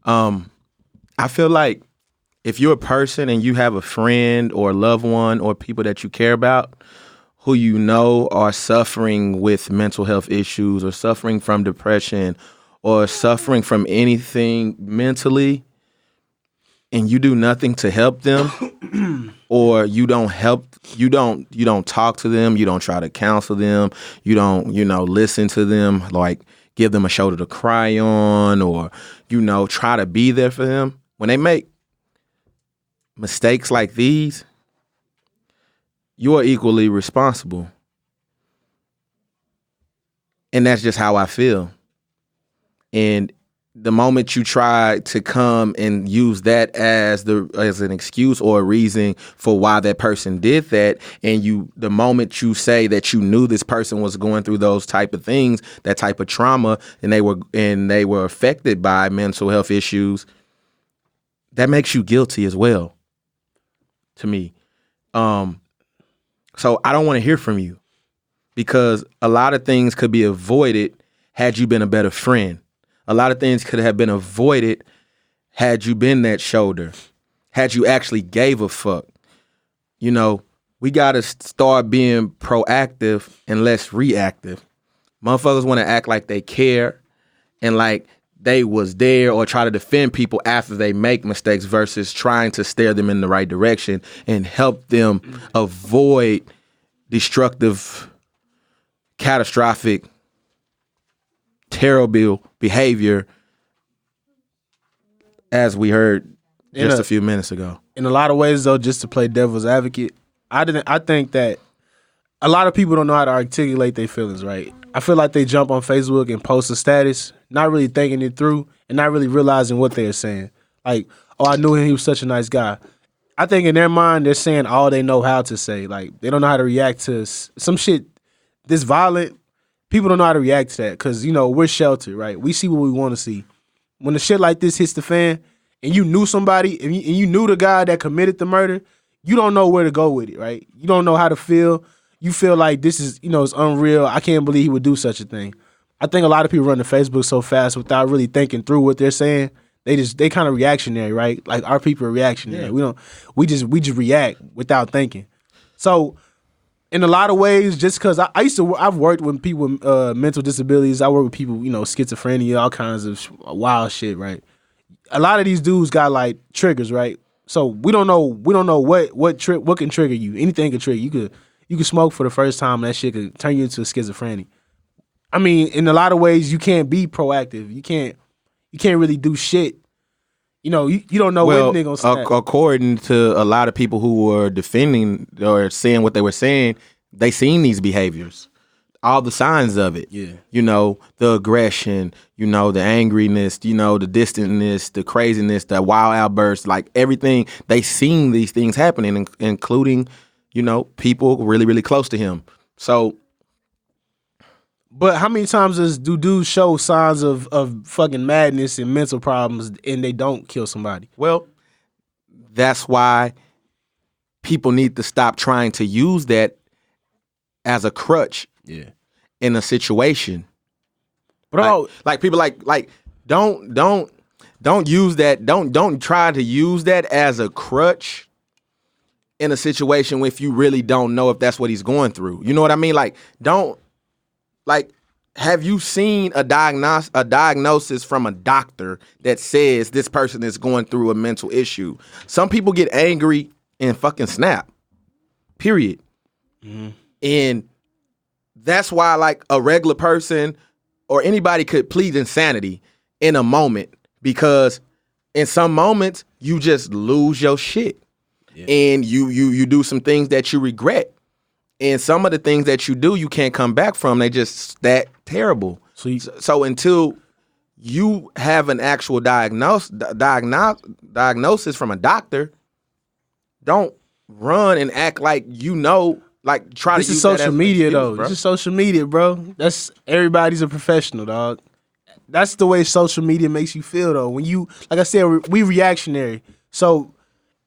I feel like if you're a person and you have a friend or a loved one or people that you care about who you know are suffering with mental health issues or suffering from depression or suffering from anything mentally, and you do nothing to help them, or you don't talk to them, you don't try to counsel them, you don't, listen to them, like give them a shoulder to cry on, or, try to be there for them. When they make mistakes like these, you are equally responsible. And that's just how I feel. And the moment you try to come and use that as an excuse or a reason for why that person did that, and the moment you say that you knew this person was going through those type of things, that type of trauma, and they were affected by mental health issues, that makes you guilty as well, to me. So I don't want to hear from you, because a lot of things could be avoided had you been a better friend. A lot of things could have been avoided had you been that shoulder, had you actually gave a fuck. We got to start being proactive and less reactive. Motherfuckers want to act like they care and like they was there, or try to defend people after they make mistakes versus trying to steer them in the right direction and help them avoid destructive, catastrophic, terrible behavior, as we heard just a few minutes ago. In a lot of ways, though, just to play devil's advocate, I think that a lot of people don't know how to articulate their feelings, right? I feel like they jump on Facebook and post a status, not really thinking it through and not really realizing what they're saying. Like, oh, I knew him, he was such a nice guy. I think in their mind, they're saying all they know how to say. Like, they don't know how to react to some shit this violent. People don't know how to react to that because, we're sheltered, right? We see what we want to see. When the shit like this hits the fan and you knew somebody and you knew the guy that committed the murder, you don't know where to go with it, right? You don't know how to feel. You feel like this is, it's unreal. I can't believe he would do such a thing. I think a lot of people run to Facebook so fast without really thinking through what they're saying. They kind of reactionary, right? Like our people are reactionary. Yeah. We just react without thinking. So in a lot of ways, just because I've worked with people with mental disabilities. I work with people, schizophrenia, all kinds of wild shit, right? A lot of these dudes got like triggers, right? So we don't know what can trigger you. Anything can trigger you. Could smoke for the first time, and that shit could turn you into a schizophrenic. I mean, in a lot of ways, you can't be proactive. You can't really do shit. You don't know when they're gonna snap. According to a lot of people who were defending or saying what they were saying, they seen these behaviors, all the signs of it. Yeah. The aggression, the angriness, the distantness, the craziness, the wild outbursts, like everything. They seen these things happening, including, people really, really close to him. So. But how many times do dudes show signs of fucking madness and mental problems and they don't kill somebody? Well, that's why people need to stop trying to use that as a crutch in a situation. Bro, like people like don't use that. Don't try to use that as a crutch in a situation if you really don't know if that's what he's going through. You know what I mean? Like, have you seen a diagnosis from a doctor that says this person is going through a mental issue? Some people get angry and fucking snap. Period. Mm-hmm. And that's why, like, a regular person or anybody could plead insanity in a moment, because in some moments you just lose your shit and you do some things that you regret. And some of the things that you do, you can't come back from. They just that terrible. So until you have an actual diagnosis from a doctor, don't run and act like try to use that as an excuse, bro. This is social media, though. This is social media, bro. That's everybody's a professional, dog. That's the way social media makes you feel, though. When you, like I said, we reactionary. So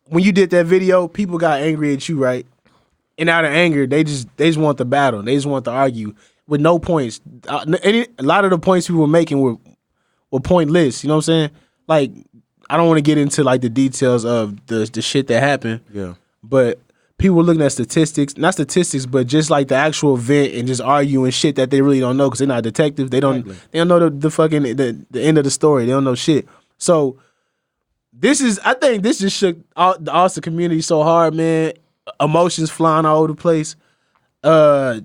when you did that video, people got angry at you, right? And out of anger, they just want the battle. They just want to argue with no points. A lot of the points we were making were pointless. You know what I'm saying? Like, I don't want to get into like the details of the shit that happened. Yeah. But people were looking at statistics, not statistics, but just like the actual event and just arguing shit that they really don't know because they're not detectives. They don't know the fucking the end of the story. They don't know shit. So I think this just shook the Austin community so hard, man. Emotions flying all over the place. Man,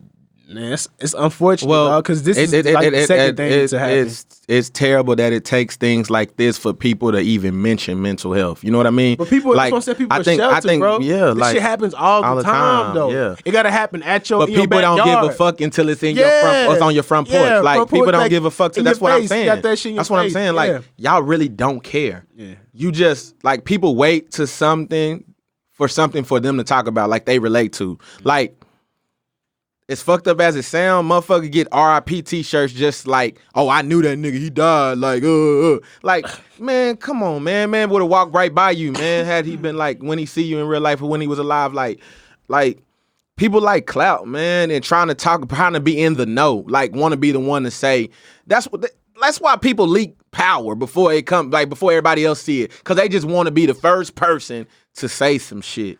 it's unfortunate, because this is like the second thing to happen. It's terrible that it takes things like this for people to even mention mental health. You know what I mean? But people, like, that's what I'm saying, people are sheltered, bro. Yeah, this shit happens all the time, though. Yeah. It gotta happen at your. But people backyard. don't give a fuck until it's in your front, or it's on your front porch. Yeah, like people don't like, give a fuck. That's what I'm saying. You got that shit in your that's what I'm saying. Like, y'all really don't care. Yeah. You just like people wait to something for them to talk about, like they relate to. Like, as fucked up as it sound, motherfucker get RIP t-shirts just like, oh, I knew that nigga, he died. Like, man, come on, man. Man would have walked right by you, man, had he been like, when he see you in real life or when he was alive. Like people like clout, man, and trying to be in the know, like want to be the one to say. That's why people leak power before it come, like before everybody else see it, because they just want to be the first person to say some shit.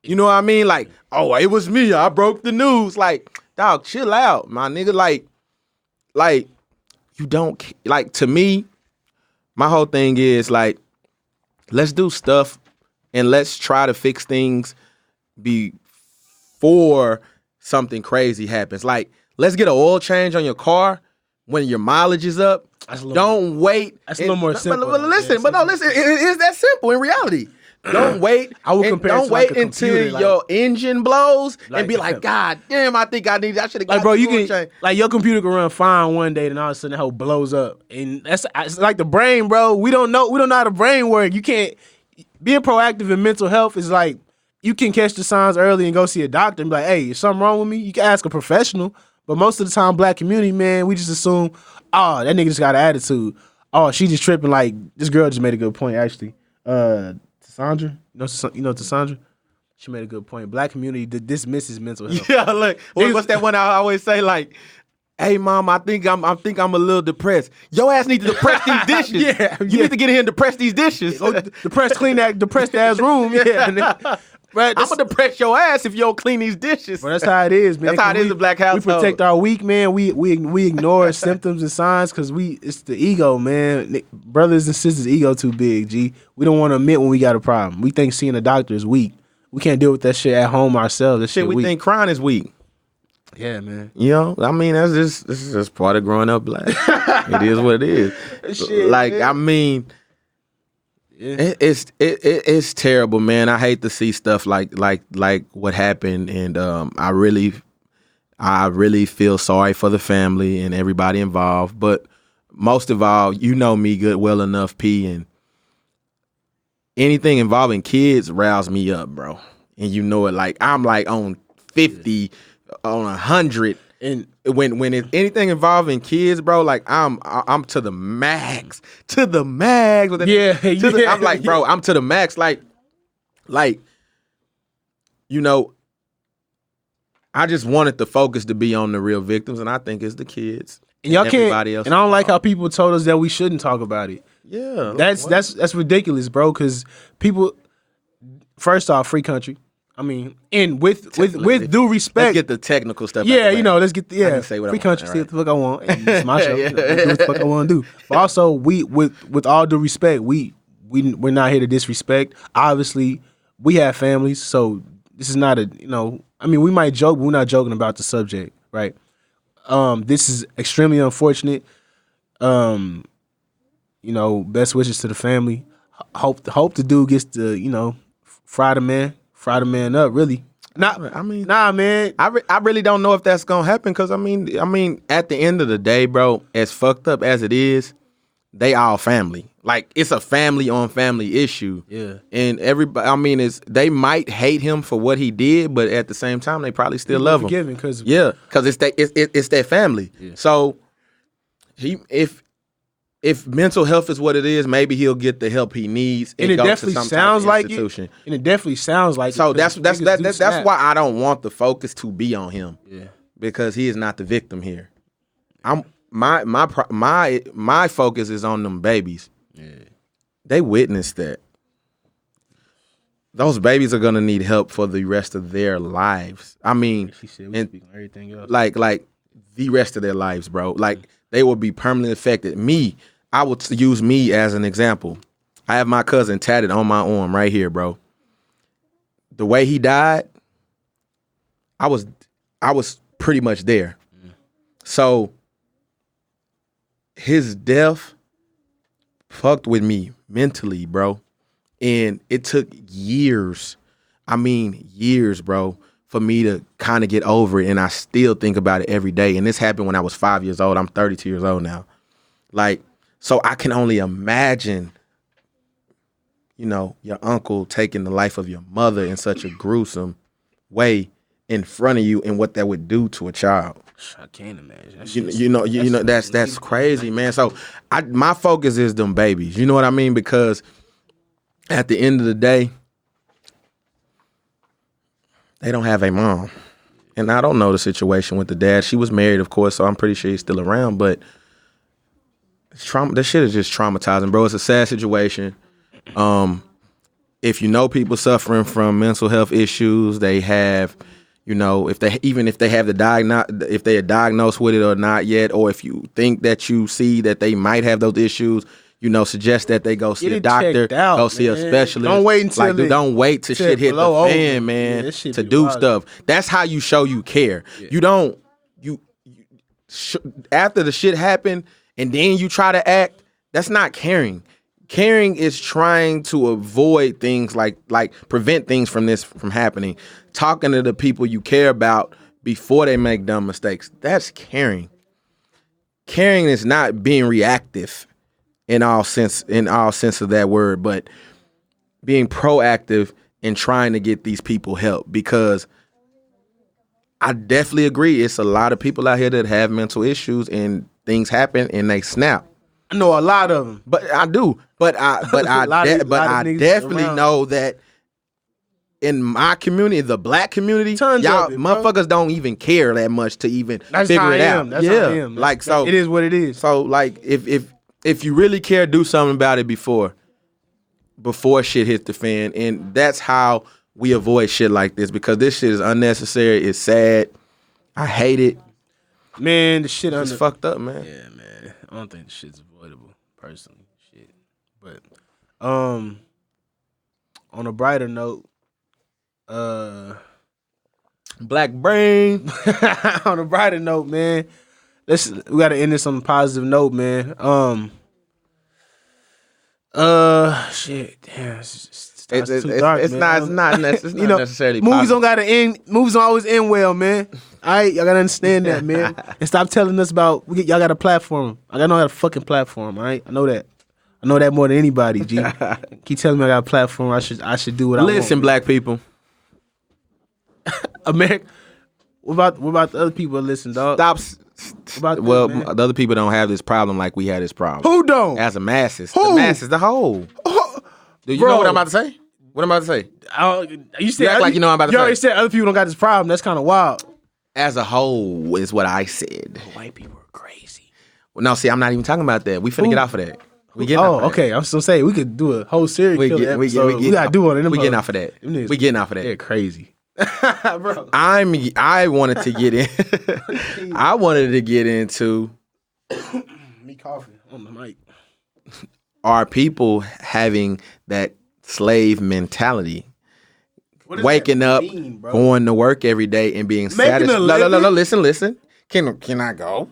You know what I mean? Like, oh, it was me. I broke the news. Like, dog, chill out, my nigga. Like, you don't, like, to me, my whole thing is, like, let's do stuff and let's try to fix things before something crazy happens. Like, let's get an oil change on your car when your mileage is up. Don't wait. That's a little more simple. But listen, it is that simple in reality. Don't wait. I will compare. Don't wait until your engine blows and be like, God damn! I think I should have. Like, bro, you can like your computer can run fine one day, then all of a sudden the whole blows up, and it's like the brain, bro. We don't know how the brain works. You can't being proactive in mental health is like you can catch the signs early and go see a doctor and be like, hey, is something wrong with me? You can ask a professional, but most of the time, black community, man, we just assume, oh, that nigga just got an attitude. Oh, she just tripping. Like, this girl just made a good point, actually. Sandra, you know Sandra? She made a good point. Black community dismisses mental health. Yeah, look, what's that one I always say? Like, hey, mom, I think I'm a little depressed. Your ass need to depress these dishes. You need to get in here and depress these dishes. Clean that depressed ass room. Yeah. Right, I'm gonna depress your ass if you don't clean these dishes. But that's how it is, man. That's how it is in black household. We protect our weak, man. We ignore symptoms and signs because it's the ego, man. Brothers and sisters, ego too big, G. We don't want to admit when we got a problem. We think seeing a doctor is weak. We can't deal with that shit at home ourselves. That shit we weak. think crying is weak. Yeah, this is just part of growing up black. It is what it is. Shit, like, man. I mean, it's terrible, man. I hate to see stuff like what happened, and I really feel sorry for the family and everybody involved. But most of all, you know me well enough, P, and anything involving kids riles me up, bro. And you know it. Like, I'm like on 50, on 100. And when it's anything involving kids, bro, like I'm to the max. To the max. I'm like, bro, I'm to the max. Like, you know, I just wanted the focus to be on the real victims, and I think it's the kids. And y'all can't. Everybody else and I don't like how people told us that we shouldn't talk about it. Yeah. That's ridiculous, bro, because people, first off, free country. I mean, and with due respect, let's get the technical stuff. Yeah, you know, let's get the say what free I country. want, See right? what the fuck I want. It's my show. Yeah. Do what the fuck I want to do. But also, we with all due respect, we're not here to disrespect. Obviously, we have families, so this is not we might joke, but we're not joking about the subject, right? This is extremely unfortunate. Best wishes to the family. Hope the dude gets to fry the man up, really. Nah, man. I really don't know if that's gonna happen because I mean, at the end of the day, bro, as fucked up as it is, they all family. Like, it's a family on family issue. Yeah. And everybody, they might hate him for what he did, but at the same time, they probably still love him. Forgive him because it's their family. Yeah. So if mental health is what it is, maybe he'll get the help he needs. And it definitely sounds like it. And it definitely sounds like so it. So that's why I don't want the focus to be on him. Yeah. Because he is not the victim here. My focus is on them babies. Yeah. They witnessed that. Those babies are gonna need help for the rest of their lives. I mean, she said we speak on everything else. Like the rest of their lives, bro. Like, they will be permanently affected. I would use me as an example. I have my cousin tatted on my arm right here, bro. The way he died, I was pretty much there. So his death fucked with me mentally, bro. And it took years, bro, for me to kind of get over it. And I still think about it every day. And this happened when I was 5 years old. I'm 32 years old now. Like, so I can only imagine, your uncle taking the life of your mother in such a gruesome way in front of you and what that would do to a child. I can't imagine. That's crazy, man. So my focus is them babies. You know what I mean? Because at the end of the day, they don't have a mom. And I don't know the situation with the dad. She was married, of course, so I'm pretty sure he's still around. But this shit is just traumatizing, bro. It's a sad situation. If you know people suffering from mental health issues, they have, if they have if they are diagnosed with it or not yet, or if you think that you see that they might have those issues, suggest that they go see a doctor, go see a specialist. Don't wait until don't wait till shit hit the fan, man, to do stuff. That's how you show you care. Yeah. You don't after the shit happened and then you try to act. That's not caring. Caring is trying to avoid things like prevent things from happening. Talking to the people you care about before they make dumb mistakes. That's caring. Caring is not being reactive in all sense of that word, but being proactive in trying to get these people help. Because I definitely agree, it's a lot of people out here that have mental issues and things happen and they snap. I know a lot of them, but I do. But I definitely know that in my community, the black community, y'all motherfuckers don't even care that much to even figure it out. That's how I am. Like, so it is what it is. So like if you really care, do something about it before shit hits the fan. And that's how we avoid shit like this because this shit is unnecessary. It's sad. I hate it. Man, the shit It's fucked up, man. Yeah, man. I don't think the shit's avoidable, personally. Shit. But on a brighter note, Black brain. on a brighter note, man. We gotta end this on a positive note, man. Shit, damn, it's too dark, it's man. not necessarily movies positive. don't gotta end. Movies don't always end well, man. All right, y'all gotta understand that, man. And stop telling us about y'all got a platform. I know I got a fucking platform. All right, I know that. I know that more than anybody. G, keep telling me I got a platform. I should do what I want. Listen, black people. America. What about the other people that listen, dog? Stop. The other people don't have this problem like we had this problem. Who don't? As a masses. Who? The masses, the whole. Do you know what I'm about to say? What I'm about to say? You said act like you know what I'm about to You say. already said other people don't got this problem. That's kind of wild. As a whole is what I said. White people are crazy. Well, no, see, I'm not even talking about that. We finna get off of that. We getting off of that. Okay. I'm still saying we could do a whole series. We gotta do one. We getting off of that. We getting off of that. They're crazy. Bro. I wanted to get in. I wanted to get into. Me coughing on the mic. Are people having that slave mentality? Waking up, going to work every day, and being satisfied. No. Listen. Can I go?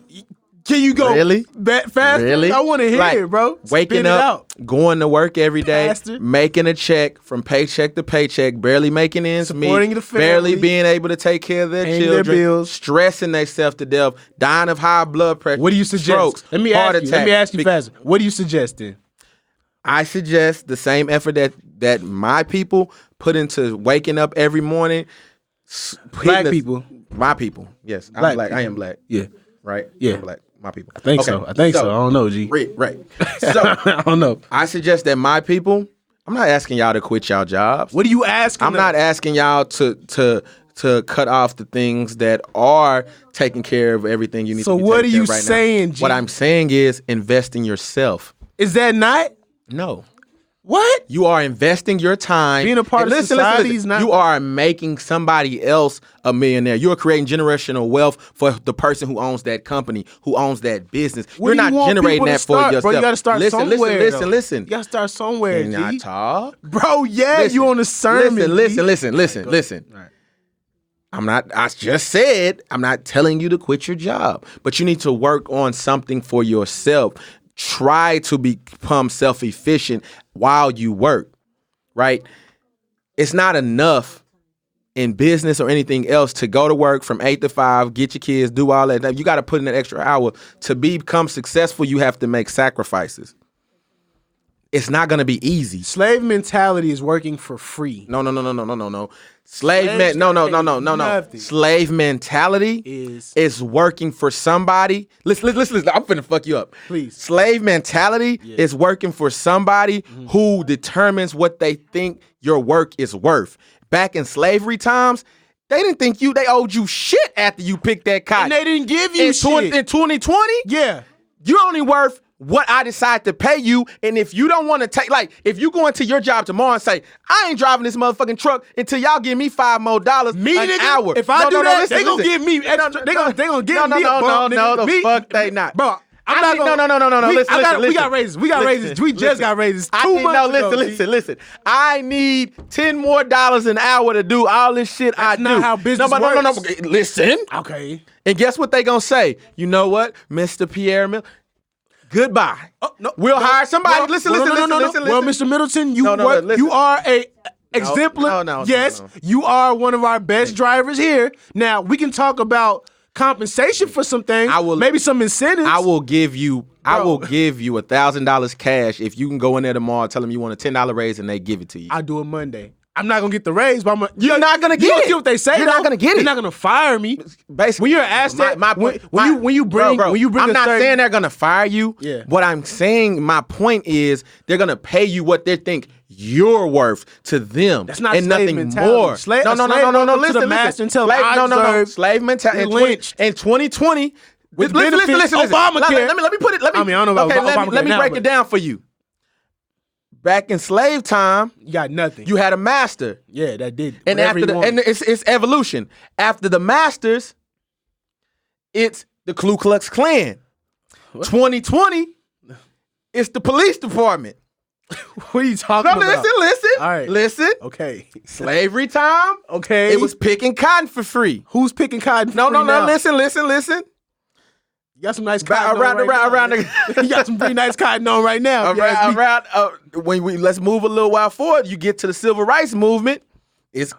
Can you go really faster? Really? I want to hear it, bro. Waking up, going to work every day, Faster. making a check from paycheck to paycheck, barely making ends meet, Supporting the family, barely being able to take care of their paying children, their bills. stressing themselves to death, dying of high blood pressure. What do you suggest? Strokes, Let me heart ask you attacks. faster. What do you suggest then? I suggest the same effort that my people put into waking up every morning. Black people. My people. Yes, I'm Black black. people. I am black. Yeah. Right? Yeah. I'm black. My people. I think so. I don't know, G. Right. So I don't know. I suggest that my people, I'm not asking y'all to quit y'all jobs. What are you asking? I'm not asking y'all to cut off the things that are taking care of everything you need So to be what are taking care you of right saying, now. G? What I'm saying is invest in yourself. Is that not? No. What? You are investing your time. Being a part of society is not. You are making somebody else a millionaire. You are creating generational wealth for the person who owns that company, who owns that business. You're not generating that for yourself. Bro, you gotta start somewhere. Listen. You gotta start somewhere, Can I G. talk? Bro, yeah, Listen, you on a sermon. Listen. All right. I just said, I'm not telling you to quit your job, but you need to work on something for yourself. Try to become self-efficient while you work, right? It's not enough in business or anything else to go to work from 8 to 5, get your kids, do all that. You got to put in an extra hour. To become successful, you have to make sacrifices. It's not going to be easy. Slave mentality is working for free. No. Slave mentality is working for somebody. Listen. I'm finna fuck you up. Please. Slave mentality is working for somebody who determines what they think your work is worth. Back in slavery times, they didn't think they owed you shit after you picked that cotton. And they didn't give you shit. In 2020, Yeah. you're only worth what I decide to pay you. And if you don't want to take, like, if you go into your job tomorrow and say, I ain't driving this motherfucking truck until y'all give me $5 more an hour. If I do that, they gonna give me extra. They gonna give me a bump. The fuck they not. Bro, I'm not gonna. No. Listen. We got raises. We just got raises 2 months ago. Listen. I need $10 more an hour to do all this shit I do. Not how business works. No. Listen. Okay. And guess what they gonna say? You know what, Mr. Pierre Mill? Goodbye. We'll hire somebody. Listen. Well, Mr. Middleton, you are a exemplar. No. You are one of our best drivers here. Now we can talk about compensation for some things. Maybe some incentives. I will give you $1,000 cash if you can go in there tomorrow and tell them you want a $10 raise and they give it to you. I do it Monday. I'm not gonna get the raise, but you're not gonna get it. See what they say. You're not gonna get it. You're not gonna fire me. Basically, when you're an asset, when you bring, I'm not saying they're gonna fire you. Yeah. What I'm saying, my point is, they're gonna pay you what they think you're worth to them. That's not and slave nothing mentality. more. No. Listen. Slave mentality in 2020. Listen. Obamacare. Let me put it. I don't know about Obamacare. Let me break it down for you. back in slave time, You got nothing. you had a master. Yeah, that did. And whatever after he wanted. it's evolution. After the masters, it's the Ku Klux Klan. 2020, it's the police department. What are you talking No, about? listen. All right. Listen. Okay. Slavery time. Okay. It was picking cotton for free. Who's picking cotton? No, now? listen. You got some nice cotton Around now. You got some pretty nice cotton on right now. if you ask me. let's move a little while forward. You get to the civil rights movement. It's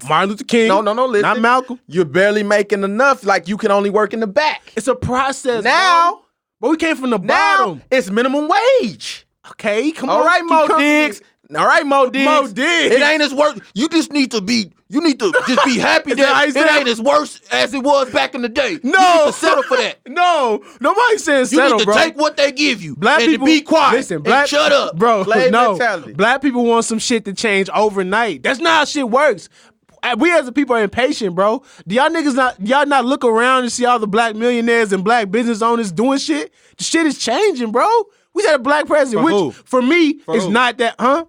Martin Luther King. No, listen. Not Malcolm. You're barely making enough. Like you can only work in the back. It's a process. Now, but we came from the now bottom. it's minimum wage. Okay, come on. All right, keep Mo coming. Diggs. All right, Mo Diggs. Mo Diggs. It ain't as worse. You just need to just be happy Is that how that you it say ain't as worse as it was back in the day. No. You need to settle for that. No, nobody says You settle, need to bro. take what they give you Black and people to be quiet. Listen, black and shut up, bro. Slave No, mentality. black people want some shit to change overnight. That's not how shit works. We as a people are impatient, bro. Do y'all niggas not look around and see all the black millionaires and black business owners doing shit? The shit is changing, bro. We had a black president, For which who? for me is who? not that, huh?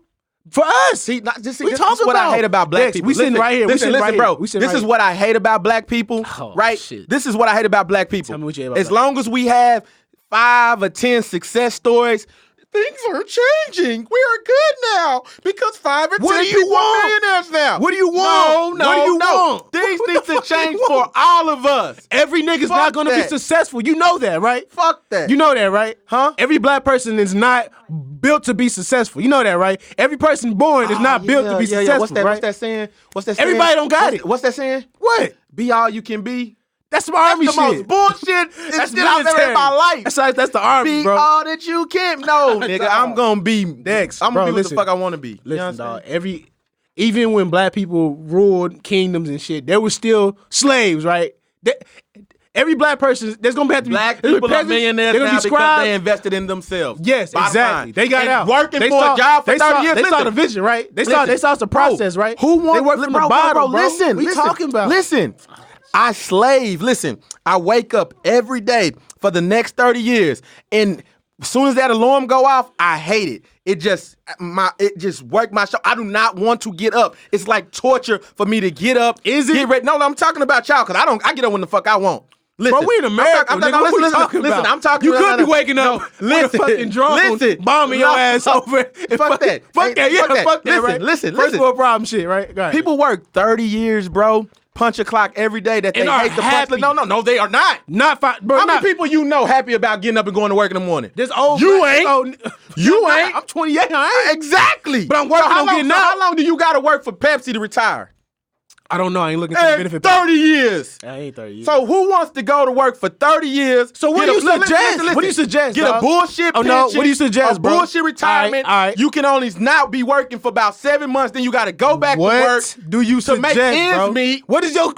For us. See, this We is talking what I about. hate about black Dex, people. we sitting right here. We Listen, sitting right bro. here. We sitting This right is here. what I hate about black people, Oh, right? shit. This is what I hate about black people. Tell me what you hate about as black long as we have 5 or 10 success stories, things are changing. We are good now because 5 or 10 What do you people want? are millionaires now. What do you want? No, What do you no. want? These What the things to fuck do you change want? for all of us. Every nigga's Fuck not gonna be that. successful. You know that, right? Fuck that. You know that, right? Huh? Every black person is not built to be successful. You know that, right? Every person born is not built to be successful, What's that? right? What's that saying? What's that saying? Everybody don't got it. What's that saying? What? Be all you can be. That's some army That's the shit. most bullshit That's shit I've ever military. in my life. That's the army, Be bro. all that you can. No, nigga, I'm gonna be Dex, I'm bro, gonna be listen. what the fuck I want to be. Listen, dog. Even when black people ruled kingdoms and shit, there were still slaves, right? Every black person, there's gonna have to be Black there's people are peasants, millionaires they're gonna now be because scribes. they invested in themselves. Yes, Bottom exactly. line. They got And out. working They for saw- a job for they 30 saw, years. They saw Listen. the vision, right? They Listen. saw the process, Bro, right? Who wants? They work from the bro, bottom, bro. Listen, What you talking about? Listen, I slave. Listen, I wake up every day for the next 30 years, and as soon as that alarm go off, I hate it. It just worked my show. I do not want to get up. It's like torture for me to get up. Is it? Get ready. No, I'm talking about y'all because I get up when the fuck I want. Listen, Bro, we in America. I'm nigga. talking, What we listen, talking listen, about? I'm talking. You no, could no, be no. waking up with a fucking drone bombing your ass over. Fuck that. Fuck that. Yeah, fuck that. Listen, Right? listen. First world problem shit, right? Go ahead. People work 30 years, bro. Punch a clock every day that they And are hate the happy. punch. No, they are not. not fine, bro. How many not, people you know happy about getting up and going to work in the morning? This old You black- ain't. old- You ain't. I'm 28. I ain't. Exactly. But I'm working how on long, getting so out. How long do you got to work for Pepsi to retire? I don't know. I ain't looking for the benefit. 30 years. I ain't 30 years. So who wants to go to work for 30 years? So what get do you a- listen, suggest? listen, What do you suggest, Get dog? a bullshit Oh, pension. no, what do you suggest, a bro? bullshit retirement. All right. You can only now be working for about 7 months. Then you got to go back what to work. do you to suggest, make ends bro? meet. What is your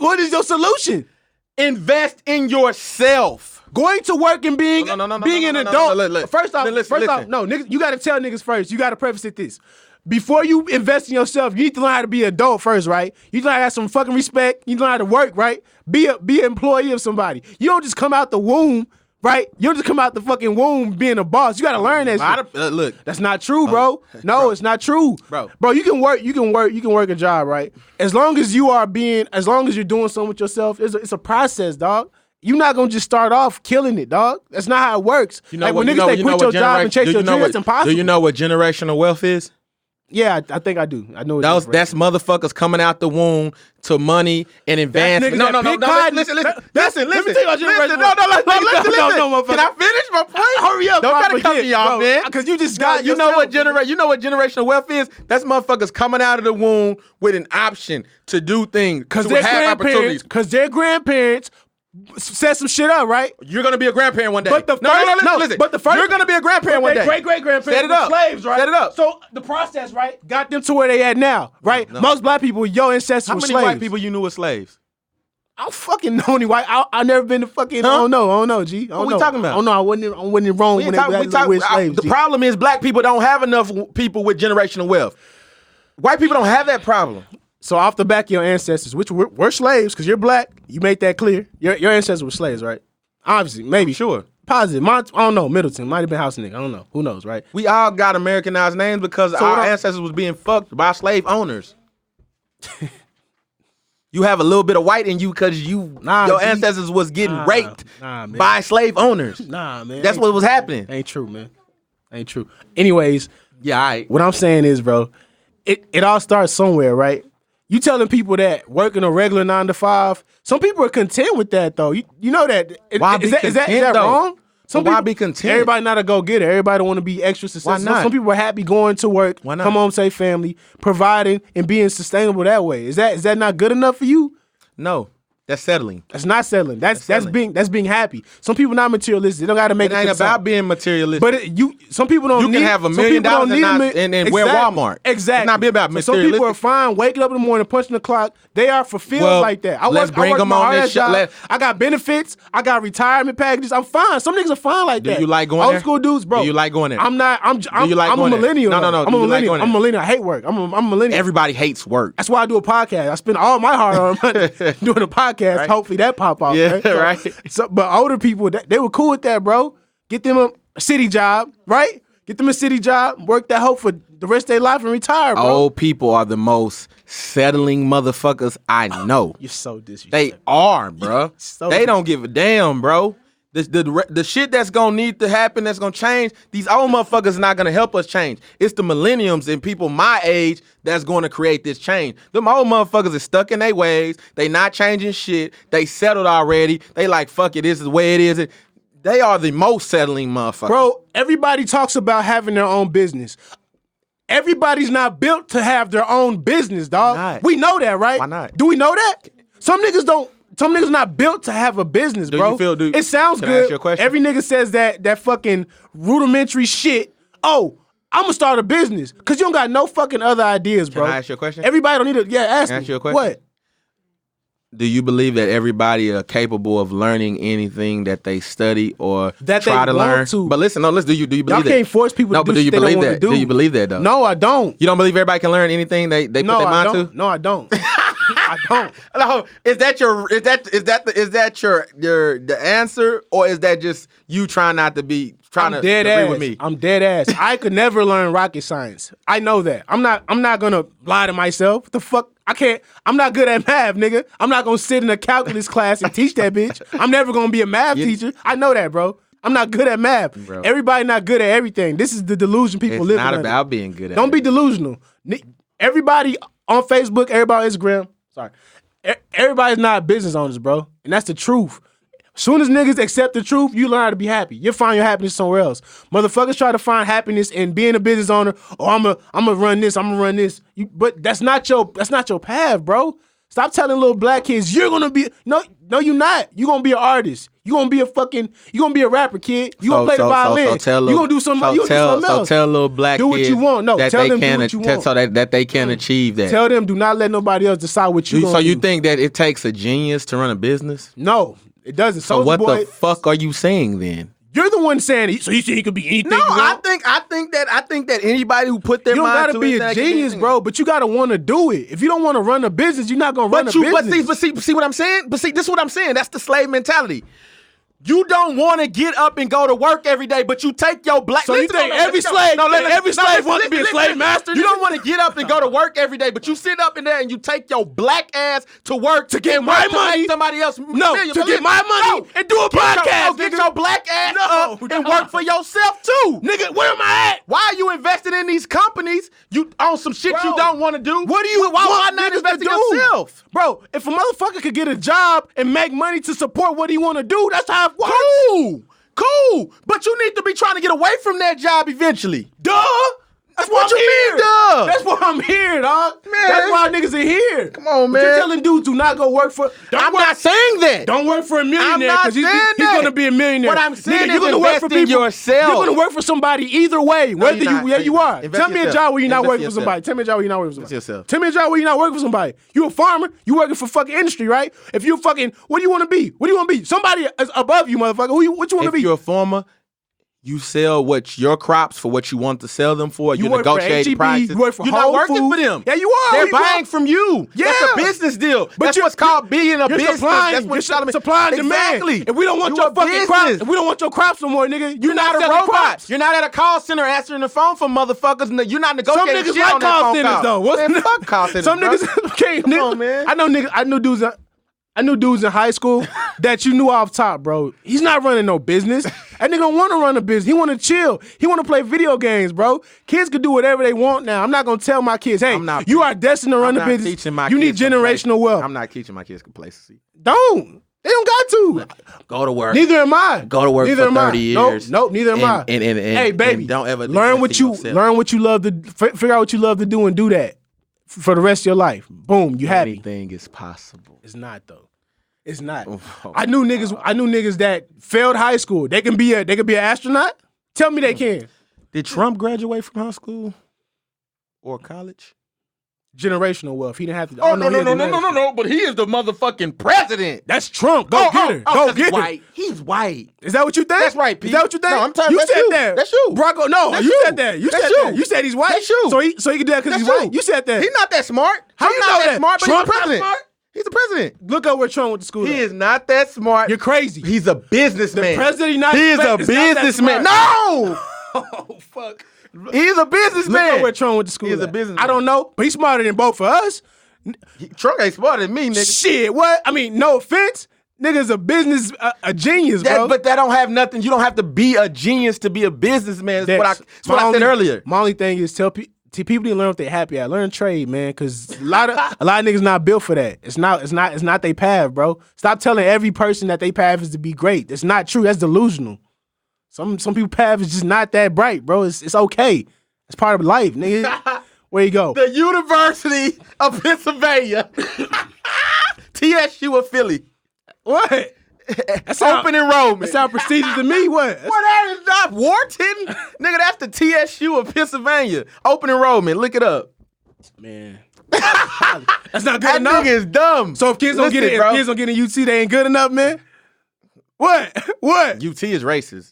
solution? Invest in yourself. Going to work and being No, being an no, adult. look. First off, Listen. no, niggas, you got to tell niggas first. You got to preface it this. Before you invest in yourself, you need to learn how to be an adult first, right? You need to learn how to have some fucking respect. You need to learn how to work, right? Be an employee of somebody. You don't just come out the womb, right? You don't just come out the fucking womb being a boss. You got to learn that shit. Look, That's not true, bro. No, it's not true. Bro, you can work a job, right? As long as you're doing something with yourself, it's a process, dog. You're not gonna just start off killing it, dog. That's not how it works. you know like what, when niggas say quit your job and chase your dream, that's impossible. Do you know what generational wealth is? Yeah, I think I do. I know what That's motherfuckers coming out the womb to money and advancement. niggas that pick cotton. Listen. Let me Listen. tell you about generational No, wealth. listen. No, Can I finish my point? Hurry up, Don't bro, gotta cut forget, me off, bro. man. Because you just got You know what generational wealth is? That's motherfuckers coming out of the womb with an option to do things, to have opportunities. Because their grandparents set some shit up, right? You're gonna be a grandparent one day. But the listen. But the first, You're gonna be a grandparent one day. Great grandparents Set it were up. slaves, right? Set it up. So the process, right, got them to where they at now, right? Most black people, your ancestors How were many slaves. white people you knew were slaves? I don't fucking know any white. I never been to fucking. Huh? I don't know, G. I don't What we know. talking about? I don't know. I wasn't wrong when they were slaves. The G. problem is black people don't have enough people with generational wealth. White people don't have that problem. So off the back of your ancestors, which were slaves, because you're black, you made that clear. Your ancestors were slaves, right? Obviously, maybe. Sure. Positive. I don't know. Middleton might have been house nigga. I don't know. Who knows, right? We all got Americanized names because our ancestors was being fucked by slave owners. You have a little bit of white in you because your ancestors was getting raped by slave owners. Nah, man. That's what was happening. Ain't true, man. Ain't true. Anyways, yeah, all right. What I'm saying is, bro, it all starts somewhere, right? You telling people that working a regular 9 to 5, some people are content with that, though. You know that. Why is that though? wrong? Some people, why be content? Everybody not a go-getter. Everybody don't want to be extra successful. Why not? Some people are happy going to work, Why not? come home, say family, providing and being sustainable that way. Is that not good enough for you? No. That's settling. That's not settling. That's being happy. Some people not materialistic. They don't got to make it. It ain't about being materialistic. But some people don't. You can have $1 million and wear Walmart. Exactly. It's not be about materialistic. Some people are fine waking up in the morning, punching the clock. They are fulfilled like that. Let's bring them on this show. I got benefits. I got retirement packages. I'm fine. Some niggas are fine like that. Do you like going there? Old school dudes, bro. Do you like going there? I'm not. I'm a millennial. No. I'm a millennial. I'm a millennial. I hate work. I'm a millennial. Everybody hates work. That's why I do a podcast. I spend all my hard-earned money doing a podcast. Right. Hopefully that pop off. Yeah, right. So, but older people, they were cool with that, bro. Get them a city job, right? Get them a city job, work that hoe for the rest of their life and retire, bro. Old people are the most settling motherfuckers I know. You're so disrespectful. They are, bro. They don't give a damn, bro. The shit that's gonna need to happen, that's gonna change, these old motherfuckers are not gonna help us change. It's the millenniums and people my age that's gonna create this change. Them old motherfuckers are stuck in their ways. They not changing shit. They settled already. They like, fuck it, this is the way it is. They are the most settling motherfuckers. Bro, everybody talks about having their own business. Everybody's not built to have their own business, dog. We know that, right? Why not? Do we know that? Some niggas don't. Some niggas not built to have a business, bro. It sounds good. Can I ask you a question? Every nigga says that fucking rudimentary shit. Oh, I'm gonna start a business. Cause you don't got no fucking other ideas, bro. Can I ask you a question? Everybody don't need to, ask me. Can I ask you a question? What? Do you believe that everybody are capable of learning anything that they study or that try to learn? To. But listen, do you believe that? Y'all can't force people to do do you shit believe they don't that? do. Do you believe that though? No, I don't. You don't believe everybody can learn anything they put their mind to? No, I don't. I don't. No, is that the answer, or is that just you trying not to be trying to agree with me? I'm dead ass. I could never learn rocket science. I know that. I'm not gonna lie to myself. What the fuck? I can't. I'm not good at math, nigga. I'm not gonna sit in a calculus class and teach that bitch. I'm never gonna be a math teacher. I know that, bro. I'm not good at math. Bro. Everybody not good at everything. This is the delusion people live in. It's not about being good at it. Don't be delusional. Everybody on Facebook, everybody on Instagram. Sorry. Everybody's not business owners, bro. And that's the truth. As soon as niggas accept the truth, you learn how to be happy. You'll find your happiness somewhere else. Motherfuckers try to find happiness in being a business owner. Oh, I'm gonna run this. I'm gonna run this. But that's not your path, bro. Stop telling little black kids you're gonna be no, you're not. You're gonna be an artist. You're gonna be a rapper, kid. You gonna play the violin. You're gonna do something else. So tell little black kids do what you want. No, tell them do what you want. So that they can achieve that. Tell them do not let nobody else decide what you. So you think that it takes a genius to run a business? No, it doesn't. So what the fuck are you saying then? You're the one saying it. So you think he could be anything? No, I think that anybody who put their mind to it, you don't gotta be a genius, bro. But you gotta want to do it. If you don't want to run a business, you're not gonna run a business. But see what I'm saying? But see, this is what I'm saying. That's the slave mentality. You don't want to get up and go to work every day, but you take your black. So you think every slave wants to be a slave master? You don't want to get up and go to work every day, but you sit up in there and you take your black ass to work to get my money. Somebody else, to get my money and do a podcast. Get your black ass up and work for yourself too, nigga. Where am I at? Why are you investing in these companies? You on some shit you don't want to do? What do you? Why not invest in yourself, bro? If a motherfucker could get a job and make money to support what he want to do, that's how. Cool. But you need to be trying to get away from that job eventually. Duh. That's what you mean, duh. That's why I'm here, dog. Man. That's why niggas are here. Come on, man. But you're telling dudes do not go work for. I'm not saying that. Don't work for a millionaire because he's going to be a millionaire. What I'm saying is you're going to work for people. Yourself. You're going to work for somebody either way. Whether you are. Tell me a job where you're not working for somebody. Tell me a job where you're not working for somebody. Tell me a job where you're not working for somebody. You a farmer. You working for fucking industry, right? If you fucking, what do you want to be? What do you want to be? Somebody is above you, motherfucker. What you want to be? If you're a farmer, You sell your crops for what you want to sell them for. You work negotiate for HEB, prices. you work for You're Whole not working Foods. for them. Yeah, you are. They're buying from you. Yeah. That's a business deal. But That's what's called being a you're business. Supplying, That's what you're supplying demand. Exactly. And we don't want You your a fucking crops. business. If we don't want your crops no more, nigga. You're not a selling robot. crops. You're not at a call center answering the phone for motherfuckers. You're not Some negotiating niggas shit like on that call phone centers call. though. Wasn't Man, fuck call centers, Some bro. niggas can't. Come on, man. I knew dudes in high school that you knew off top, bro. He's not running no business. That nigga don't want to run a business. He want to chill. He want to play video games, bro. Kids can do whatever they want now. I'm not gonna tell my kids, hey, you are destined to run a business. You need generational wealth. I'm not teaching my kids complacency. Don't. They don't got to. Go to work. Neither am I. Go to work neither for 30 am I. years. Nope, neither am I. And hey, baby, and don't ever learn what you love to figure out what you love to do and do that for the rest of your life. Boom, you happy. Anything is possible. It's not though. It's not. I knew niggas that failed high school. They can be an astronaut. Tell me they can. Did Trump graduate from high school or college? Generational wealth. He didn't have to. Oh no! But he is the motherfucking president. That's Trump. Go get her. Go get her. He's white. Is that what you think? That's right, Pete. Is that what you think? No, I'm telling you. That's said you. that. That's you. Bronco. No, That's you you. said that. You That's said you. that. You said he's white. That's you. So he can do that because he's white. You said that. He's not that smart. How you know that? Smart, but Trump's he's the not president. smart? He's the president. Look up where Trump went to school. He is not that smart. You're crazy. He's a businessman. The president of the United He is States a is not that businessman. smart. No. Oh fuck. He's a businessman. Look up where Trump went to school. He's a at. businessman. I don't know, but he's smarter than both of us. Trump ain't smarter than me, nigga. Shit, what? I mean, no offense. Nigga's a business, a genius, bro. But that don't have nothing. You don't have to be a genius to be a businessman. That's what I said earlier. My only thing is tell people need to learn what they're happy at. Learn trade, man, because a lot of niggas not built for that. It's not their path, bro. Stop telling every person that their path is to be great. That's not true. That's delusional. Some people's path is just not that bright, bro. It's okay. It's part of life, nigga. Where you go? The University of Pennsylvania. TSU of Philly. What? That's open enrollment. That sound prestigious to me. What? Well, that is not Wharton. Nigga, that's the TSU of Pennsylvania. Open enrollment. Look it up. Man. That's not good that enough. Nigga is dumb. So if kids don't get it, if kids don't get in UT, they ain't good enough, man. What? UT is racist.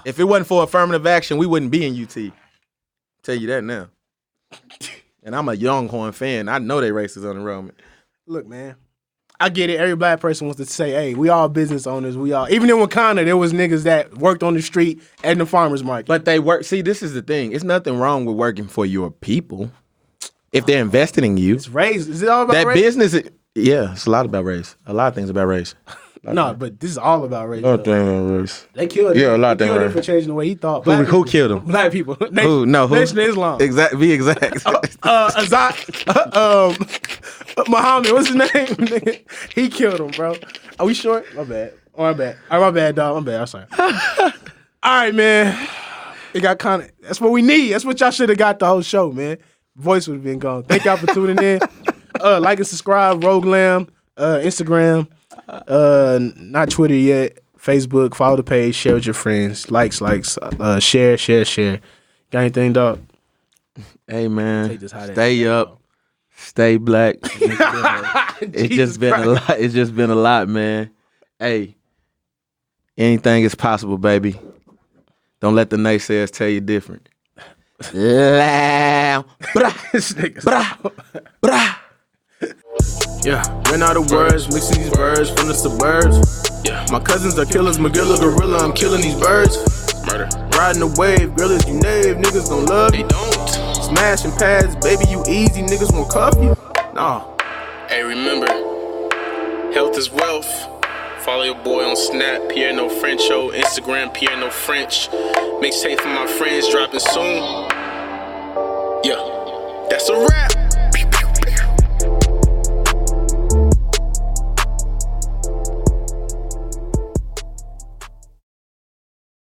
If it wasn't for affirmative action, we wouldn't be in UT. Tell you that now. And I'm a Longhorn fan. I know they racist on enrollment. Look, man. I get it. Every black person wants to say, hey, we all business owners. We all. Even in Wakanda, there was niggas that worked on the street and the farmer's market. But they work. See, this is the thing. It's nothing wrong with working for your people. If they're invested in you. It's race. Is it all about that race? Business, yeah, it's a lot about race. A lot of things about race. No, but this is all about race. A lot of things about race. They killed him. Yeah, a lot of things about race. for changing the way he thought. Who killed him? Black people. Who? No, who? Nation of Islam. Be exact. Azat. Muhammad. What's his name? He killed him, bro. Are we short? My bad. Oh, my bad. All right, my bad, dog. My bad. I'm sorry. All right, man. It got kind of. That's what we need. That's what y'all should have got the whole show, man. Voice would have been gone. Thank y'all for tuning in. Like and subscribe. Rogue Lamb. Instagram. Not Twitter yet. Facebook. Follow the page. Share with your friends. Likes. Share. Got anything, dog? Hey, man. Stay up. Stay black. It's just been a lot. It's just been a lot, man. Hey, anything is possible, baby. Don't let the naysayers tell you different. Yeah, ran out of words, mixing these birds from the suburbs. Yeah, my cousins are killers, McGilla Gorilla, I'm killing these birds. Murder. Riding the wave, gorillas you nave, niggas gon' love you. They don't. Smashing pads, baby, you easy, niggas won't cuff you. Nah. Hey, remember, health is wealth. Follow your boy on Snap, Pierre No French Show, Instagram, Pierre No French. Mixtape for my friends dropping soon. Yeah, that's a wrap.